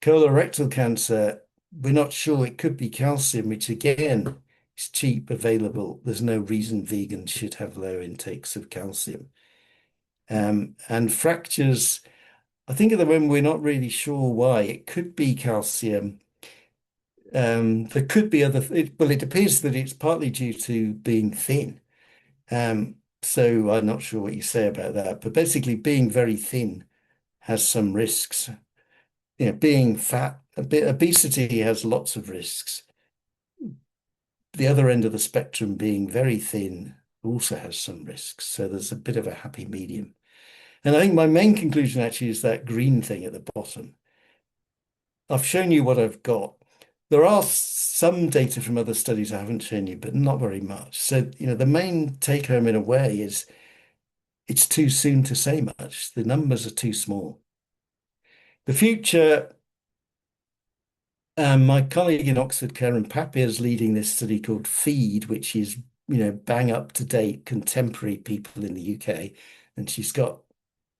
Colorectal cancer, we're not sure. It could be calcium, which again is cheap, available. There's no reason vegans should have low intakes of calcium. And fractures, I think at the moment we're not really sure why. It could be calcium. There could be well, it appears that it's partly due to being thin. So I'm not sure what you say about that, but basically being very thin has some risks. Being fat, obesity has lots of risks. The other end of the spectrum, being very thin, also has some risks. So there's a bit of a happy medium. And I think my main conclusion actually is that green thing at the bottom. I've shown you what I've got. There are some data from other studies I haven't shown you, but not very much. So, the main take home in a way is it's too soon to say much. The numbers are too small. The future, my colleague in Oxford, Karen Papier, is leading this study called FEED, which is, bang up to date contemporary people in the UK. And she's got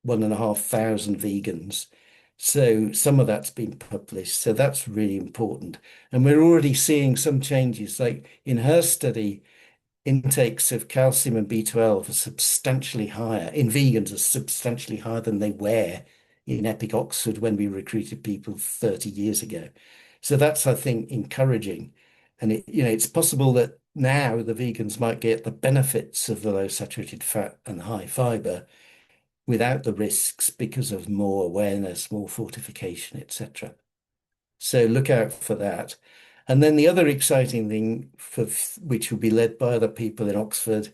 1,500 vegans. So some of that's been published. So that's really important. And we're already seeing some changes. Like in her study, intakes of calcium and B12 are substantially higher in vegans, are substantially higher than they were in Epic Oxford when we recruited people 30 years ago. So that's, I think, encouraging. And it's possible that now the vegans might get the benefits of the low saturated fat and high fiber without the risks because of more awareness, more fortification, etc. So look out for that. And then the other exciting thing, which will be led by other people in Oxford,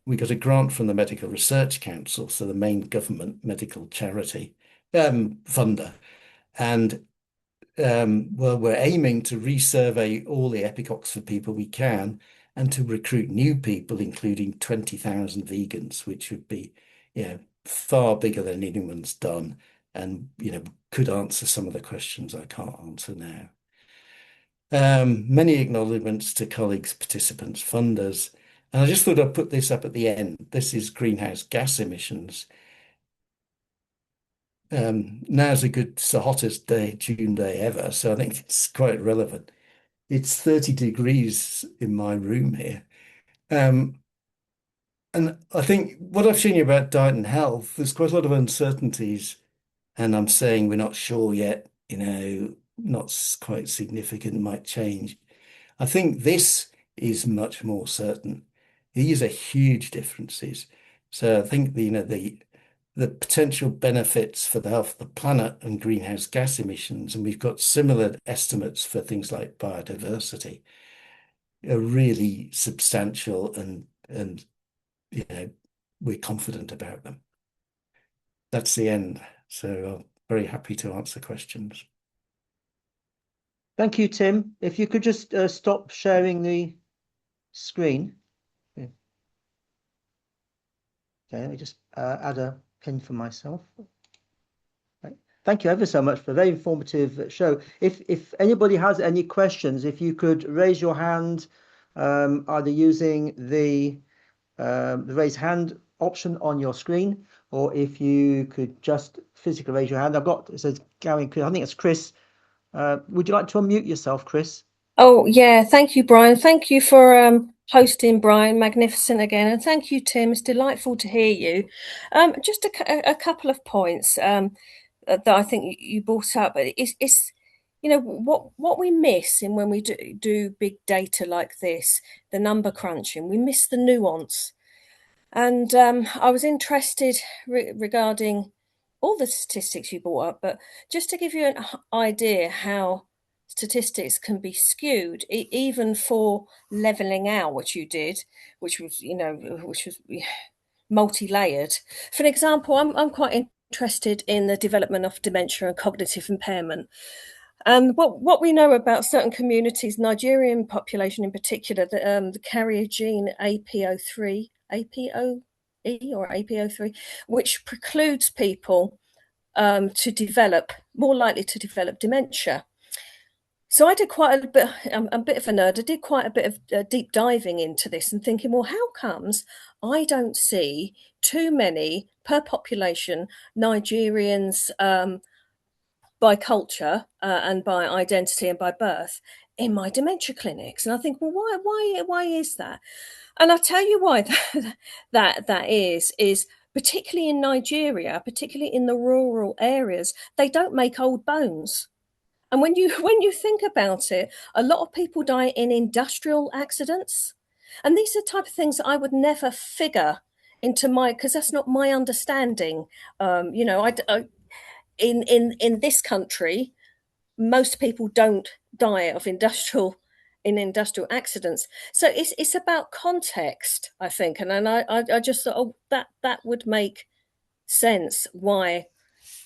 we got a grant from the Medical Research Council, so the main government medical charity funder. And well, we're aiming to resurvey all the Epic Oxford people we can and to recruit new people, including 20,000 vegans, which would be, far bigger than anyone's done and, could answer some of the questions I can't answer now. Many acknowledgements to colleagues, participants, funders. And I just thought I'd put this up at the end. This is greenhouse gas emissions. Now's a good, it's the hottest day, June day ever, so I think it's quite relevant. It's 30 degrees in my room here. Um, and I think what I've shown you about diet and health, there's quite a lot of uncertainties, and I'm saying we're not sure yet, not quite significant, might change. I think this is much more certain. These are huge differences. So I think the potential benefits for the health of the planet and greenhouse gas emissions, and we've got similar estimates for things like biodiversity, are really substantial and we're confident about them. That's the end. So I'm very happy to answer questions. Thank you, Tim. If you could just stop sharing the screen. Yeah. Okay, let me just add a pin for myself. Right. Thank you ever so much for a very informative show. If anybody has any questions, if you could raise your hand, either using the raise hand option on your screen, or if you could just physically raise your hand. It says Gary, I think it's Chris. Would you like to unmute yourself, Chris? Oh, yeah. Thank you, Brian. Thank you for hosting, Brian. Magnificent again. And thank you, Tim. It's delightful to hear you. Just a couple of points that I think you brought up. It's what we miss in when we do big data like this, the number crunching, we miss the nuance. And I was interested regarding all the statistics you brought up, but just to give you an idea how statistics can be skewed, even for leveling out, which you did, which was multi-layered. For an example, I'm quite interested in the development of dementia and cognitive impairment. And what we know about certain communities, Nigerian population in particular, the carrier gene APO3, APOE or APO3, which precludes people to develop, more likely to develop dementia. So I did quite a bit, I'm a bit of a nerd, I did quite a bit of deep diving into this and thinking, well, how comes I don't see too many per population Nigerians by culture and by identity and by birth in my dementia clinics? And I think, well, why is that? And I'll tell you why that is particularly in Nigeria, particularly in the rural areas, they don't make old bones. And when you think about it, a lot of people die in industrial accidents. And these are the type of things that I would never figure into my, because that's not my understanding. In this country, most people don't die of industrial accidents. So it's about context, I think. And then I just thought, oh, that would make sense why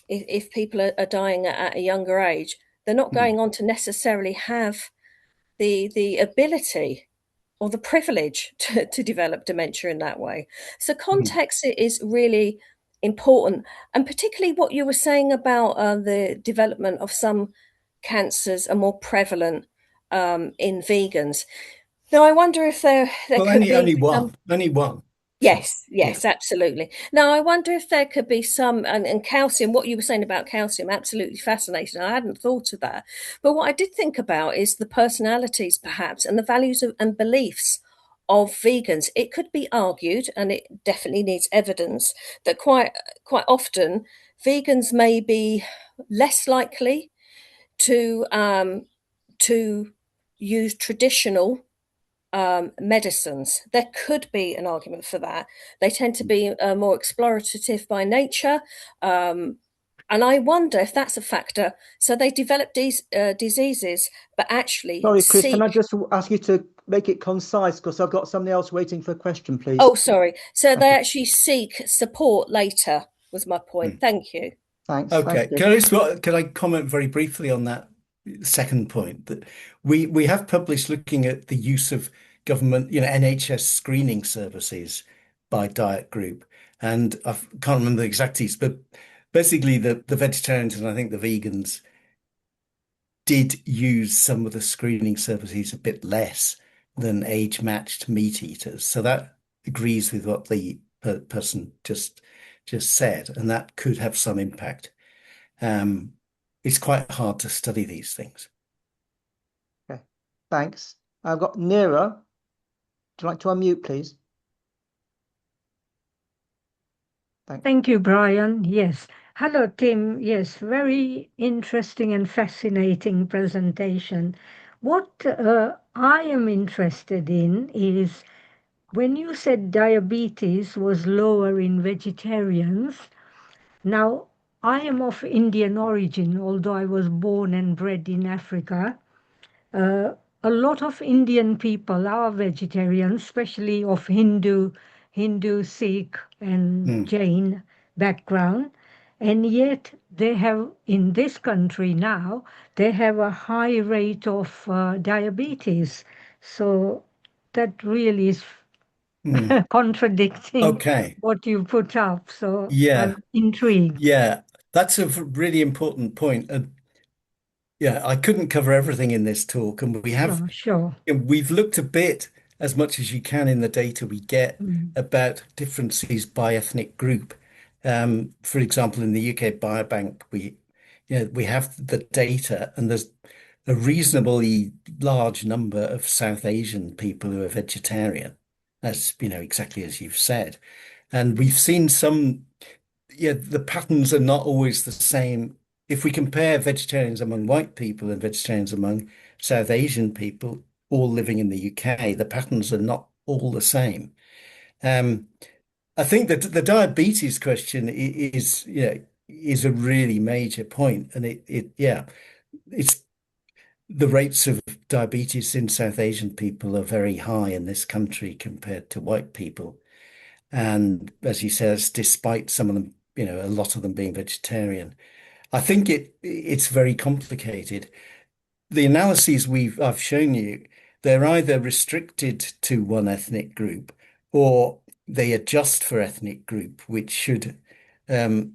if people are dying at a younger age, they're not Hmm. going on to necessarily have the ability or the privilege to develop dementia in that way. So Hmm. context is really important, and particularly what you were saying about the development of some cancers are more prevalent in vegans. Now, I wonder if there Well, could only be only some. one. So Yes, yeah. yes, absolutely. Now, I wonder if there could be some, and calcium, what you were saying about calcium, absolutely fascinating. I hadn't thought of that. But what I did think about is the personalities, perhaps, and the values and beliefs of vegans. It could be argued, and it definitely needs evidence, that quite often vegans may be less likely to use traditional medicines. There could be an argument for that. They tend to be more explorative by nature. And I wonder if that's a factor. So they develop these diseases, but actually Sorry, Chris, can seek. I just ask you to make it concise because I've got somebody else waiting for a question, please. Oh, sorry. So Thank they you. actually seek support later, was my Hmm. point. Thank you. Thanks, Okay. Chris. Can I comment very briefly on that second point that we have published looking at the use of government, NHS screening services by diet group. And I can't remember the exacties, but basically the vegetarians and I think the vegans did use some of the screening services a bit less, than age-matched meat eaters. So that agrees with what the person just said, and that could have some impact. It's quite hard to study these things. Okay, thanks. I've got Nira. Would you like to unmute, please? Thank you, Brian. Yes. Hello, Tim. Yes, very interesting and fascinating presentation. What I am interested in is when you said diabetes was lower in vegetarians. Now, I am of Indian origin, although I was born and bred in Africa. Uh, a lot of Indian people are vegetarians, especially of Hindu, Sikh, and Jain background. And yet they have, in this country now, they have a high rate of diabetes. So that really is contradicting Okay. what you put up. So Yeah. I'm intrigued. Yeah. That's a really important point. Yeah, I couldn't cover everything in this talk, and Sure. we've looked a bit as much as you can in the data we get Mm. about differences by ethnic group. For example, in the UK Biobank, we have the data, and there's a reasonably large number of South Asian people who are vegetarian, as exactly as you've said. And we've seen some, yeah, the patterns are not always the same. If we compare vegetarians among white people and vegetarians among South Asian people, all living in the UK, the patterns are not all the same. Um, I think that the diabetes question is a really major point, and it's the rates of diabetes in South Asian people are very high in this country compared to white people. And as you said, it's despite some of them, a lot of them being vegetarian. I think it's very complicated. The analyses I've shown you, they're either restricted to one ethnic group or they adjust for ethnic group, which should um,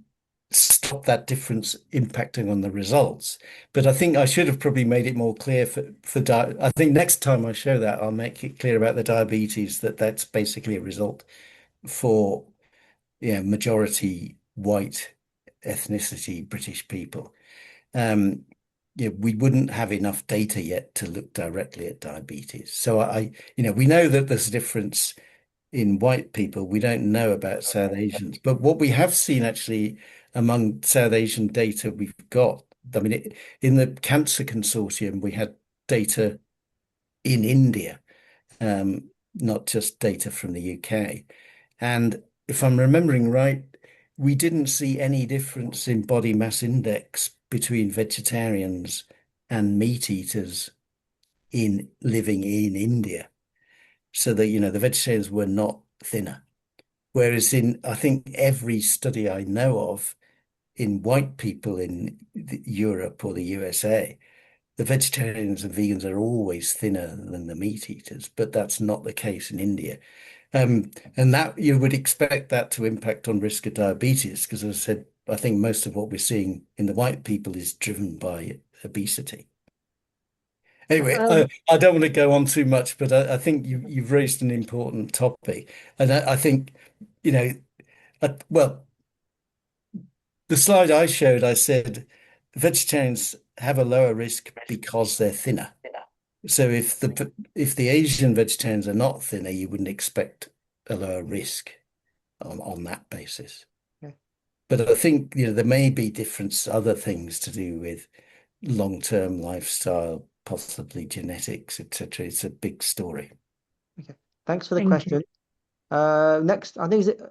stop that difference impacting on the results. But I think I should have probably made it more clear I think next time I show that, I'll make it clear about the diabetes that that's basically a result for majority white ethnicity British people. We wouldn't have enough data yet to look directly at diabetes. So we know that there's a difference in white people. We don't know about South Asians, but what we have seen actually among South Asian data we've got, I mean, in the Cancer Consortium, we had data in India, not just data from the UK. And if I'm remembering right, we didn't see any difference in body mass index between vegetarians and meat eaters in living in India. So that, the vegetarians were not thinner. Whereas I think every study I know of in white people in Europe or the USA, the vegetarians and vegans are always thinner than the meat eaters, but that's not the case in India. And that you would expect that to impact on risk of diabetes, because as I said, I think most of what we're seeing in the white people is driven by obesity. Anyway, I don't want to go on too much, but I think you've raised an important topic. And I think, well, the slide I showed, I said vegetarians have a lower risk because they're thinner. So if the Asian vegetarians are not thinner, you wouldn't expect a lower risk on that basis. Okay. But I think there may be other things to do with long-term lifestyle, possibly genetics, etc. It's a big story. Okay. Thanks for the Thank question. Next, I think is it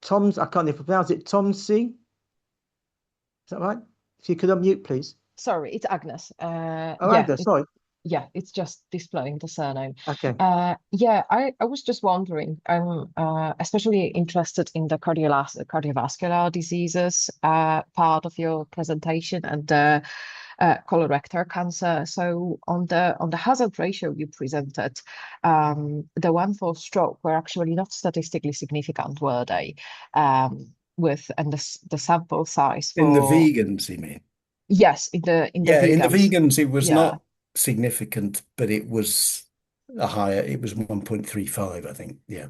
Tom's? I can't even pronounce it. Tom C. Is that right? If you could unmute, please. Sorry, it's Agnes. Oh, Yeah, Agnes, sorry. yeah, it's just displaying the surname. Okay. Yeah, I was just wondering, I'm especially interested in the cardiovascular diseases part of your presentation and the colorectal cancer. So on the hazard ratio you presented, the one for stroke were actually not statistically significant, were they? And the sample size In the for vegans, you mean? yes, in the Yeah, in the vegans. vegans, it was Yeah. not significant, but it was a higher, it was 1.35, I think. Yeah.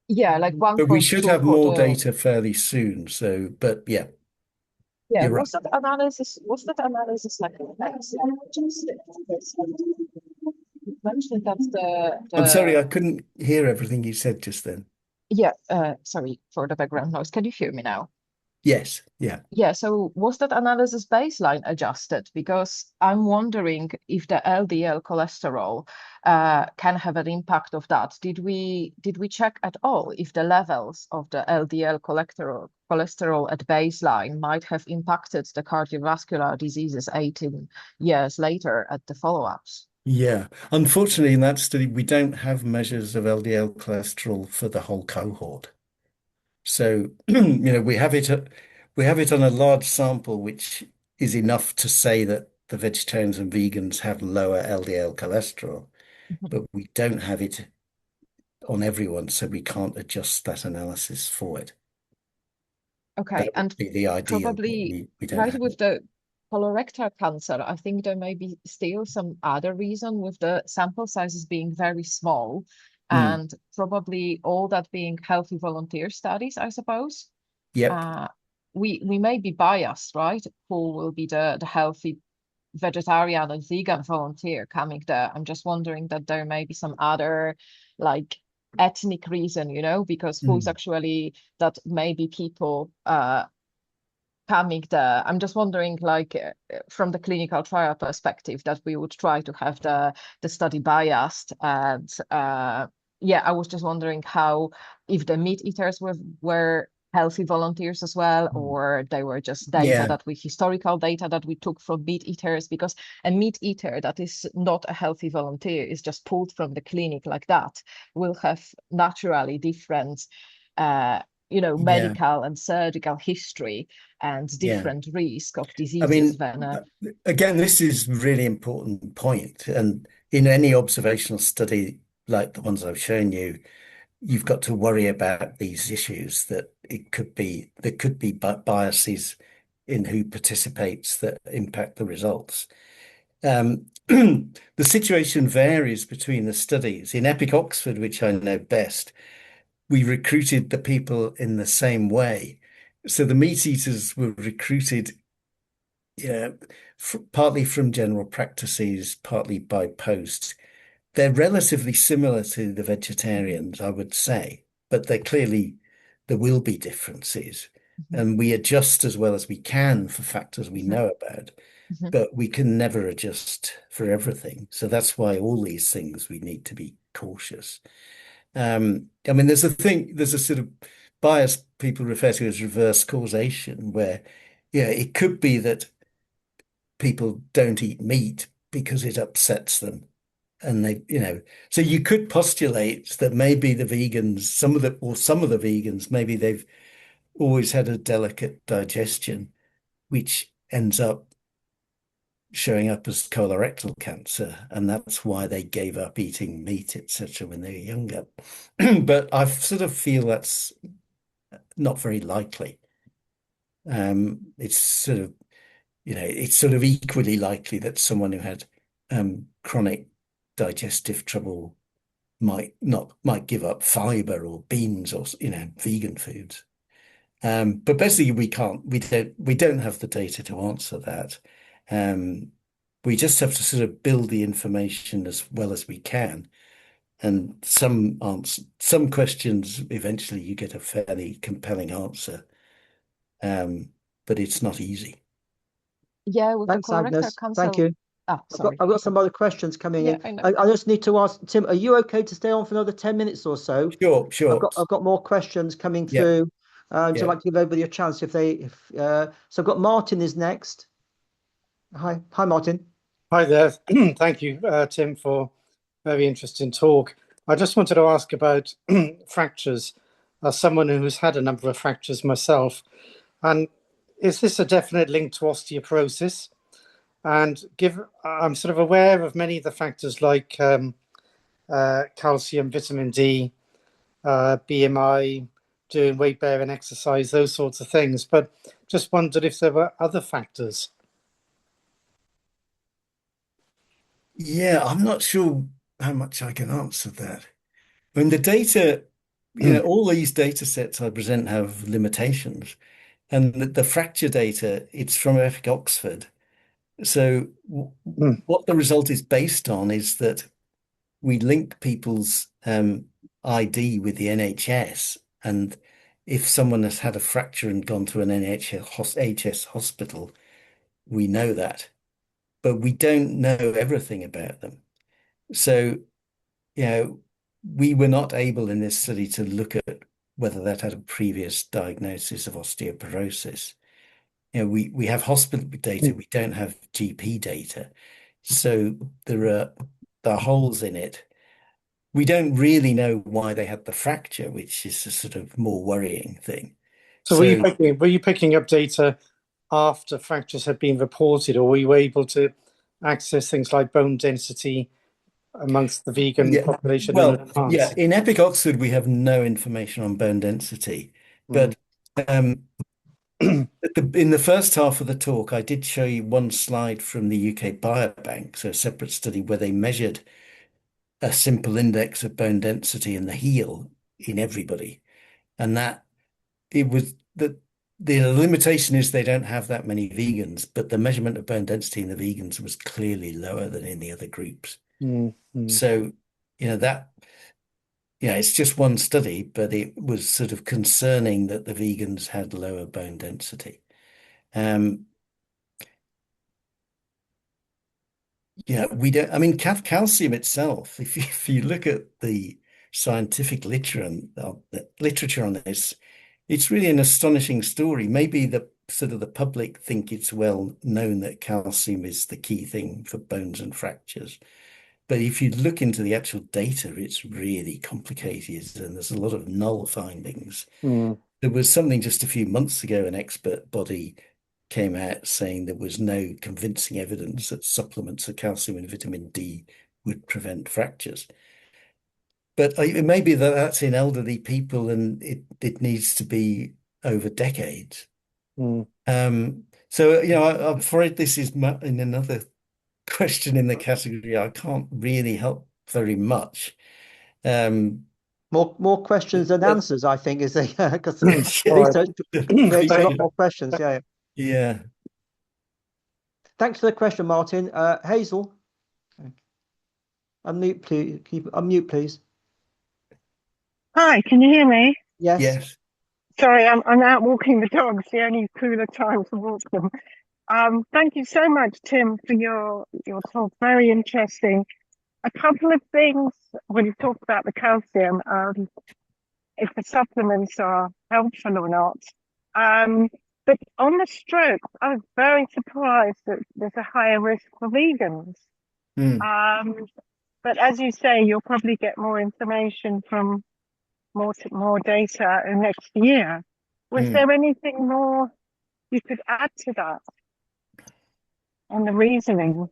Yeah, like But we should 1.2 have for more the data fairly soon. So, but yeah, yeah, you're right. was that analysis like excellent? You mentioned that I'm sorry, the I couldn't hear everything you said just then. yeah, sorry for the background noise. Can you hear me now? Yes, yeah. Yeah, so was that analysis baseline adjusted? Because I'm wondering if the LDL cholesterol can have an impact of that. Did we check at all if the levels of the LDL cholesterol at baseline might have impacted the cardiovascular diseases 18 years later at the follow-ups? Yeah. Unfortunately, in that study, we don't have measures of LDL cholesterol for the whole cohort. So, we have it on a large sample, which is enough to say that the vegetarians and vegans have lower LDL cholesterol, Mhm. but we don't have it on everyone, so we can't adjust that analysis for it. Okay, That would and be the ideal, but probably we don't right have with it. the colorectal cancer, I think there may be still some other reason with the sample sizes being very small Mm, and probably all that being healthy volunteer studies, I suppose. yep. Uh, we may be biased, right? Who will be the healthy vegetarian and vegan volunteer coming there? I'm just wondering that there may be some other like ethnic reason, because who is Mm, actually that maybe people coming there. I'm just wondering, like, from the clinical trial perspective, that we would try to have the study biased. And yeah, I was just wondering how if the meat eaters were healthy volunteers as well, mm. or they were just Yeah, historical data that we took from meat eaters, because a meat eater that is not a healthy volunteer is just pulled from the clinic like that will have naturally different uh, yeah, medical and surgical history and yeah. different risk of I diseases mean, than again, this is really important point. And in any observational study like the ones I've shown you, you've got to worry about these issues that there could be biases in who participates that impact the results. The situation varies between the studies. In Epic Oxford, which I know best, we recruited the people in the same way. So the meat eaters were recruited, yeah, partly from general practices, partly by post. They're relatively similar to the vegetarians, I would say, but there will be differences. Mhm, And we adjust as well as we can for factors we mhm, know about, mhm, but we can never adjust for everything. So that's why all these things we need to be cautious. I mean, there's a sort of bias people refer to as reverse causation, where, yeah, it could be that people don't eat meat because it upsets them. And so you could postulate that maybe the vegans, some of the vegans, maybe they've always had a delicate digestion, which ends up showing up as colorectal cancer, and that's why they gave up eating meat, etc., when they were younger. But I sort of feel that's not very likely. It's sort of, it's sort of equally likely that someone who had chronic digestive trouble might give up fiber or beans or vegan foods. But basically we don't have the data to answer that. Um, we just have to sort of build the information as well as we can. And some questions eventually you get a fairly compelling answer. Um, but it's not easy. yeah, with the Thanks, colorectal Agnes. Thank cancer. you. Ah, I've got sorry. I've got some other questions coming Yeah, in. I know. I just need to ask Tim, are you okay to stay on for another 10 minutes or so? Sure, I've sure. got more questions coming Yeah, through. So I'd yeah. like to give everybody a chance if so I've got Martin is next. Hi Martin. Hi there. Thank you, Tim, for a very interesting talk. I just wanted to ask about fractures. As someone who's had a number of fractures myself, and is this a definite link to osteoporosis? And I'm sort of aware of many of the factors like calcium, vitamin D, BMI, doing weight bearing exercise, those sorts of things. But just wondered if there were other factors. Yeah, I'm not sure. how much I can answer that. When the data, all these data sets I present have limitations. And the fracture data, it's from Epic Oxford. So what the result is based on is that we link people's ID with the NHS. And if someone has had a fracture and gone to an NHS hospital, we know that. But we don't know everything about them. So, we were not able in this study to look at whether that had a previous diagnosis of osteoporosis. We have hospital data, we don't have GP data. So there are holes in it. We don't really know why they had the fracture, which is a sort of more worrying thing. So were you picking up data after fractures had been reported, or were you able to access things like bone density amongst the vegan population in advance? Yeah, in Epic Oxford, we have no information on bone density. But in the first half of the talk, I did show you one slide from the UK Biobank, so a separate study where they measured a simple index of bone density in the heel in everybody. And that it was that the limitation is they don't have that many vegans, but the measurement of bone density in the vegans was clearly lower than in the other groups. So, it's just one study, but it was sort of concerning that the vegans had lower bone density. We don't, I mean, calcium itself, if you look at the scientific literature on this, it's really an astonishing story. Maybe the sort of the public think it's well known that calcium is the key thing for bones and fractures. But if you look into the actual data, it's really complicated and there's a lot of null findings. There was something just a few months ago, an expert body came out saying there was no convincing evidence that supplements of calcium and vitamin D would prevent fractures. But it may be that that's in elderly people and it needs to be over decades. So, I'm afraid this is in another question in the category. I can't really help very much. More questions than answers, I think, is because research creates a lot more questions. Yeah. Thanks for the question, Martin. Hazel, unmute, please. Unmute, please. Hi, can you hear me? Yes. Yes. Sorry, I'm out walking the dogs. The only cooler time to walk them. Thank you so much, Tim, for your talk. Very interesting. A couple of things when you talked about the calcium, if the supplements are helpful or not. But on the stroke, I was very surprised that there's a higher risk for vegans. But as you say, you'll probably get more information from more data next year. Was there anything more you could add to that on the reasoning?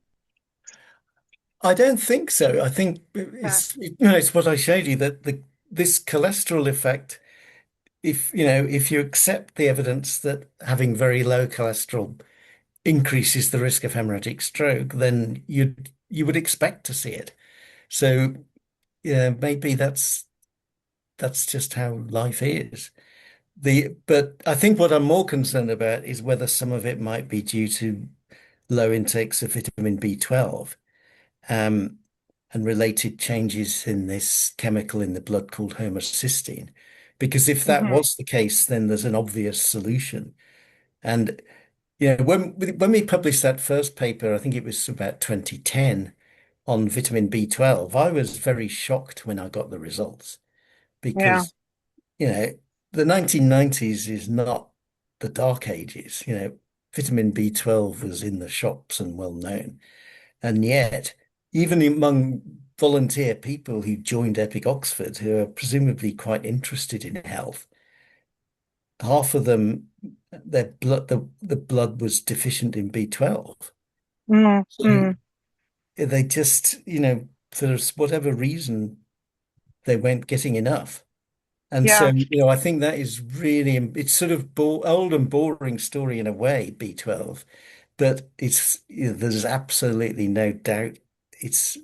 I don't think so. I think it's what I showed you that this cholesterol effect, if you accept the evidence that having very low cholesterol increases the risk of hemorrhagic stroke, then you would expect to see it. So maybe that's just how life is. But I think what I'm more concerned about is whether some of it might be due to low intakes of vitamin B12 and related changes in this chemical in the blood called homocysteine. Because if that was the case, then there's an obvious solution. And when we published that first paper, I think it was about 2010 on vitamin B12, I was very shocked when I got the results because the 1990s is not the dark ages. Vitamin B12 was in the shops and well known. And yet, even among volunteer people who joined Epic Oxford, who are presumably quite interested in health, half of them, their blood, the blood was deficient in B12. So they just, for whatever reason, they weren't getting enough. And so, I think that is really, it's sort of old and boring story in a way, B12, but there's absolutely no doubt it's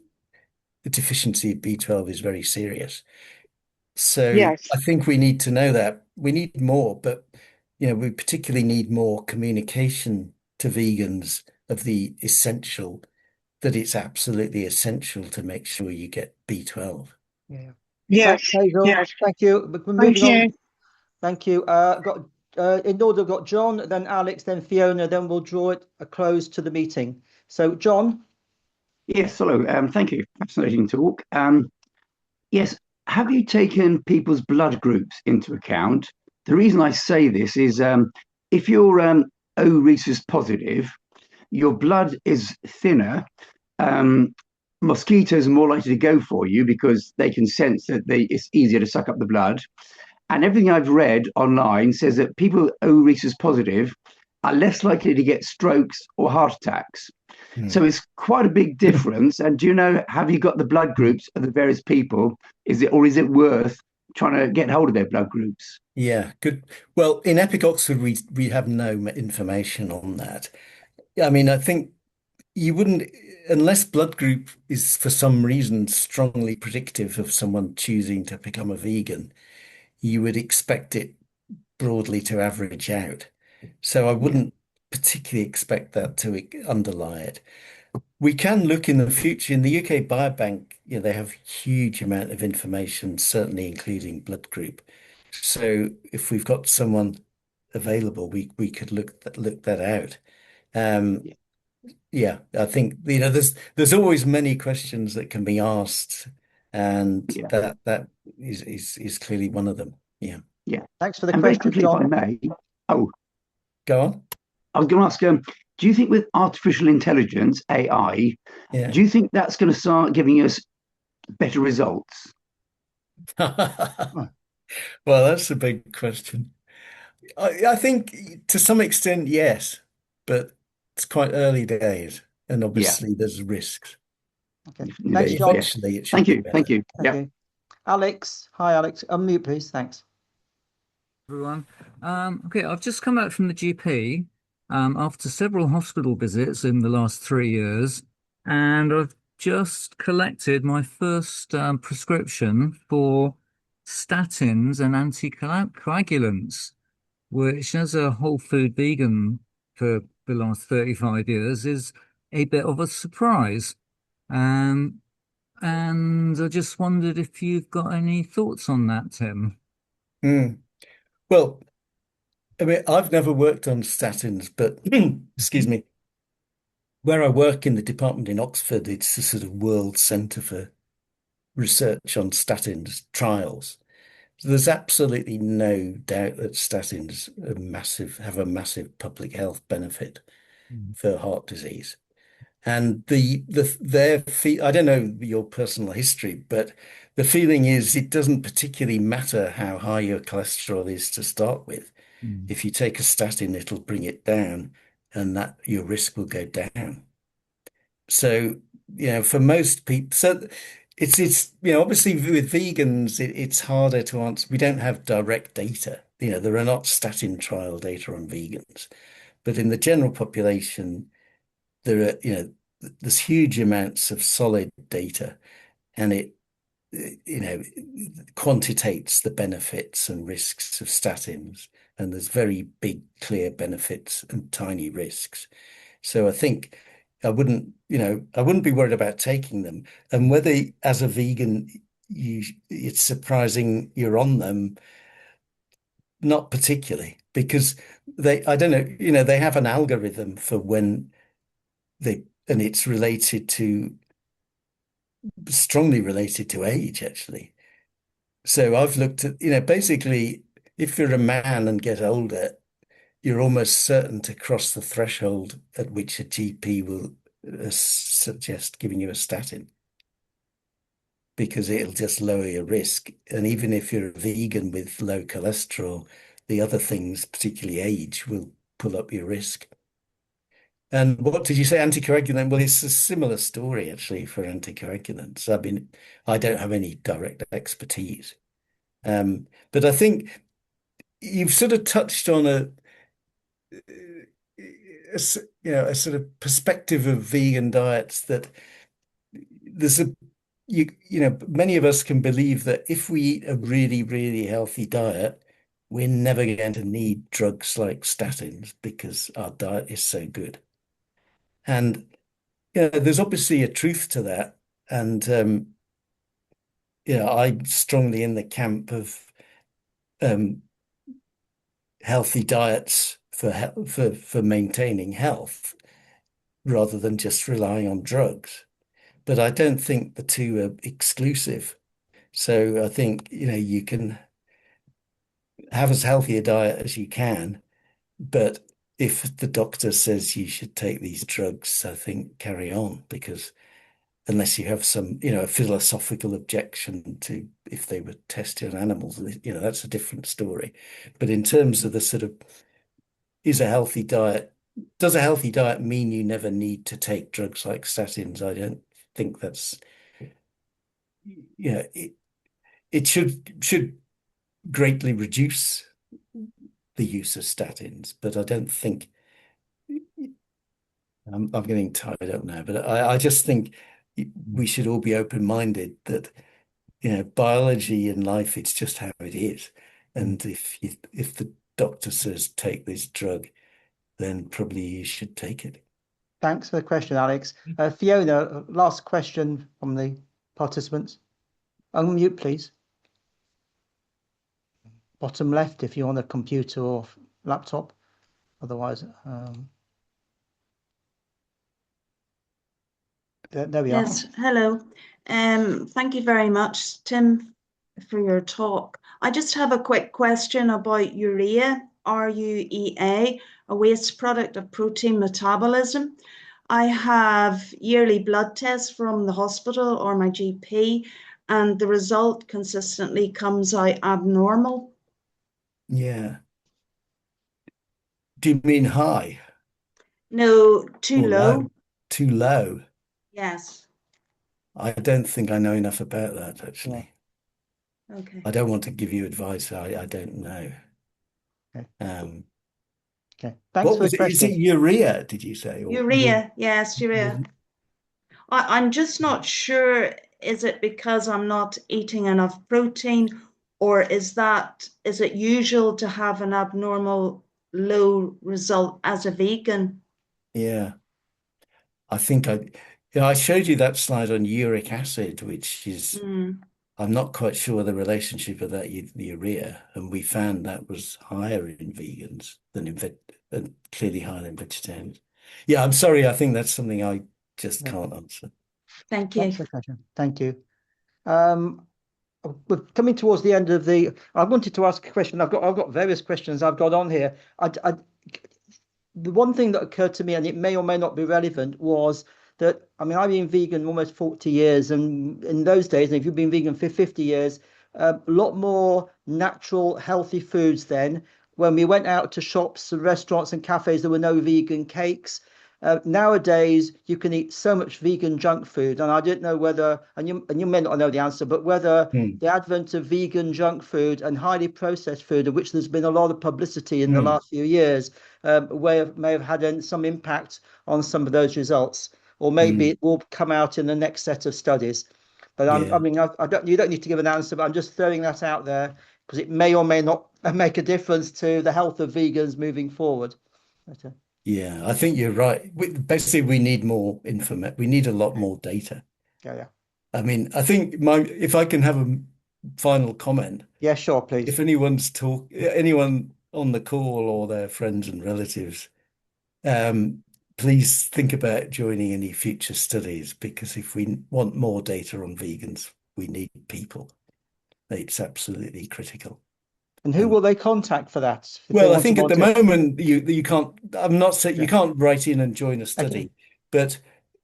the deficiency of B12 is very serious. So Yes. I think we need to know that. We need more, but we particularly need more communication to vegans of the essential, that it's absolutely essential to make sure you get B12. Yeah. Thanks, Yes. Hazel. Yes. Thank you. We're Thank moving on. you. Thank you. Got in order, we've got John, then Alex, then Fiona, then we'll draw it a close to the meeting. So, John. Yes, hello. Thank you. Fascinating talk. Yes, have you taken people's blood groups into account? The reason I say this is if you're O rhesus positive, your blood is thinner. Mosquitoes are more likely to go for you because they can sense that it's easier to suck up the blood. And everything I've read online says that people O rhesus positive are less likely to get strokes or heart attacks. So it's quite a big difference. And do you know, have you got the blood groups of the various people? Is it worth trying to get hold of their blood groups? Yeah, good. Well, in Epic Oxford, we have no information on that. I mean, I think you wouldn't, unless blood group is for some reason strongly predictive of someone choosing to become a vegan, you would expect it broadly to average out. So I Yeah, wouldn't particularly expect that to underlie it. We can look in the future in the UK Biobank, they have huge amount of information, certainly including blood group. So if we've got someone available, we could look that out. Um, yeah, yeah, I think there's always many questions that can be asked, and yeah, that is clearly one of them. Yeah. yeah. Thanks for the And very question, quickly, if I John. may, oh, Go on. I was going to ask, do you think with artificial intelligence, AI, Yeah. do you think that's going to start giving us better results? Well, that's a big question. I think to some extent, yes, but it's quite early days, and Yeah, obviously there's risks. Okay. But Thanks, John. eventually it should thank be you. Thank better. you. Thank Yeah. you. Alex. Hi, Alex. Unmute, please. Thanks. Everyone. Okay, I've just come back from the GP after several hospital visits in the last 3 years, and I've just collected my first prescription for statins and anticoagulants, which, as a whole food vegan for the last 35 years, is a bit of a surprise. Um, and I just wondered if you've got any thoughts on that, Tim. Hmm. Well, I mean, I've never worked on statins, but excuse me, where I work in the department in Oxford, it's the sort of world centre for research on statins trials. So there's absolutely no doubt that statins have a massive public health benefit Mm. for heart disease. And I don't know your personal history, but the feeling is it doesn't particularly matter how high your cholesterol is to start with. Mm. If you take a statin, it'll bring it down, and that your risk will go down. So, for most people, so it's obviously with vegans, it's harder to answer. We don't have direct data. There are not statin trial data on vegans, but in the general population, there are, there's huge amounts of solid data, and it, quantitates the benefits and risks of statins, and there's very big, clear benefits and tiny risks. So I think I wouldn't be worried about taking them. And whether as a vegan, it's surprising you're on them, not particularly, because I don't know, they have an algorithm for when and it's strongly related to age, actually. So I've looked at, basically, if you're a man and get older, you're almost certain to cross the threshold at which a GP will suggest giving you a statin because it'll just lower your risk. And even if you're a vegan with low cholesterol, the other things, particularly age, will pull up your risk. And what did you say, anticoagulant? Well, it's a similar story actually for anticoagulants. I mean, I don't have any direct expertise. But I think you've sort of touched on a sort of perspective of vegan diets that there's you know, many of us can believe that if we eat a really, really healthy diet, we're never going to need drugs like statins because our diet is so good. And yeah, there's obviously a truth to that. And I'm strongly in the camp of um, healthy diets for maintaining health rather than just relying on drugs. But I don't think the two are exclusive. So I think, you can have as healthy a diet as you can, but if the doctor says you should take these drugs, I think carry on, because unless you have some, a philosophical objection to if they were tested on animals, that's a different story. But in terms of the sort of, does a healthy diet mean you never need to take drugs like statins? I don't think that's, it should greatly reduce the use of statins, but I don't think I'm getting tired up now, but I just think we should all be open-minded that, biology in life, it's just how it is. And if the doctor says take this drug, then probably you should take it. Thanks for the question, Alex. Fiona, last question from the participants. Unmute, please. Bottom left if you're on a computer or laptop. Otherwise, there we are. Yes, hello. Thank you very much, Tim, for your talk. I just have a quick question about urea, RUEA, a waste product of protein metabolism. I have yearly blood tests from the hospital or my GP, and the result consistently comes out abnormal. Yeah. Do you mean high? No, too Or low. Too low? Yes. I don't think I know enough about that, actually. Yeah. Okay. I don't want to give you advice. I don't know. Okay. Okay. Thanks for the question. Is it urea, did you say? Urea, yes, urea. I'm just not sure, is it because I'm not eating enough protein, or is it usual to have an abnormal low result as a vegan? Yeah. I think I showed you that slide on uric acid, which is, I'm not quite sure the relationship of that the urea, and we found that was higher in vegans than and clearly higher in vegetarians. Yeah, I'm sorry. I think that's something I just can't answer. Thank you. Thank you. We're coming towards the end of I wanted to ask a question. I've got various questions I've got on here. The one thing that occurred to me, and it may or may not be relevant, was that, I've been vegan almost 40 years, and in those days, and if you've been vegan for 50 years, a lot more natural, healthy foods then. When we went out to shops and restaurants and cafes, there were no vegan cakes. Nowadays, you can eat so much vegan junk food, and I didn't know whether, and you may not know the answer, but whether the advent of vegan junk food and highly processed food, of which there's been a lot of publicity in the last few years, may have had some impact on some of those results, or maybe it will come out in the next set of studies. But you don't need to give an answer, but I'm just throwing that out there because it may or may not make a difference to the health of vegans moving forward. Yeah, I think you're right. Basically, we need more information. We need a lot more data. Yeah. I think if I can have a final comment. Yeah, sure, please. If anyone on the call or their friends and relatives, please think about joining any future studies, because if we want more data on vegans, we need people. It's absolutely critical. And who will they contact for that? Well, I think at the moment you can't. I'm not saying you can't write in and join a study, but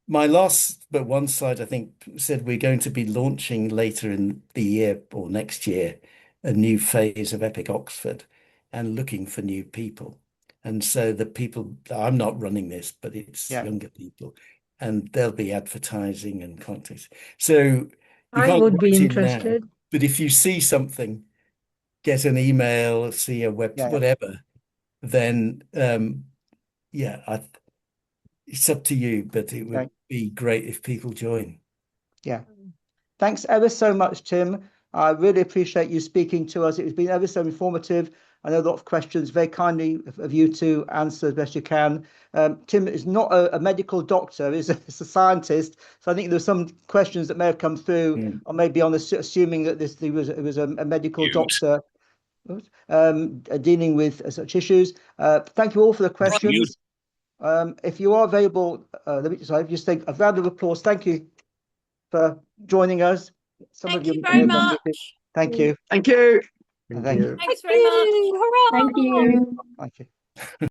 my last but one slide, I think, said we're going to be launching later in the year or next year a new phase of Epic Oxford and looking for new people. And so the people, I'm not running this, but it's younger people, and there'll be advertising and contacts. So you I can't would be write in interested. now, but if you see something, get an email, see a website, whatever, then it's up to you, but it would be great if people join. Yeah. Thanks ever so much, Tim. I really appreciate you speaking to us. It's been ever so informative. I know a lot of questions, very kindly of you to answer as best you can. Tim is not a medical doctor, he's a scientist. So I think there's some questions that may have come through, or maybe on assuming that it was a medical doctor dealing with such issues. Thank you all for the questions. If you are available, let me just take a round of applause. Thank you for joining us. Thank you very much. Thank you. Thank you. Thank you. Thanks very much. Hurrah! Thank you. Thank you.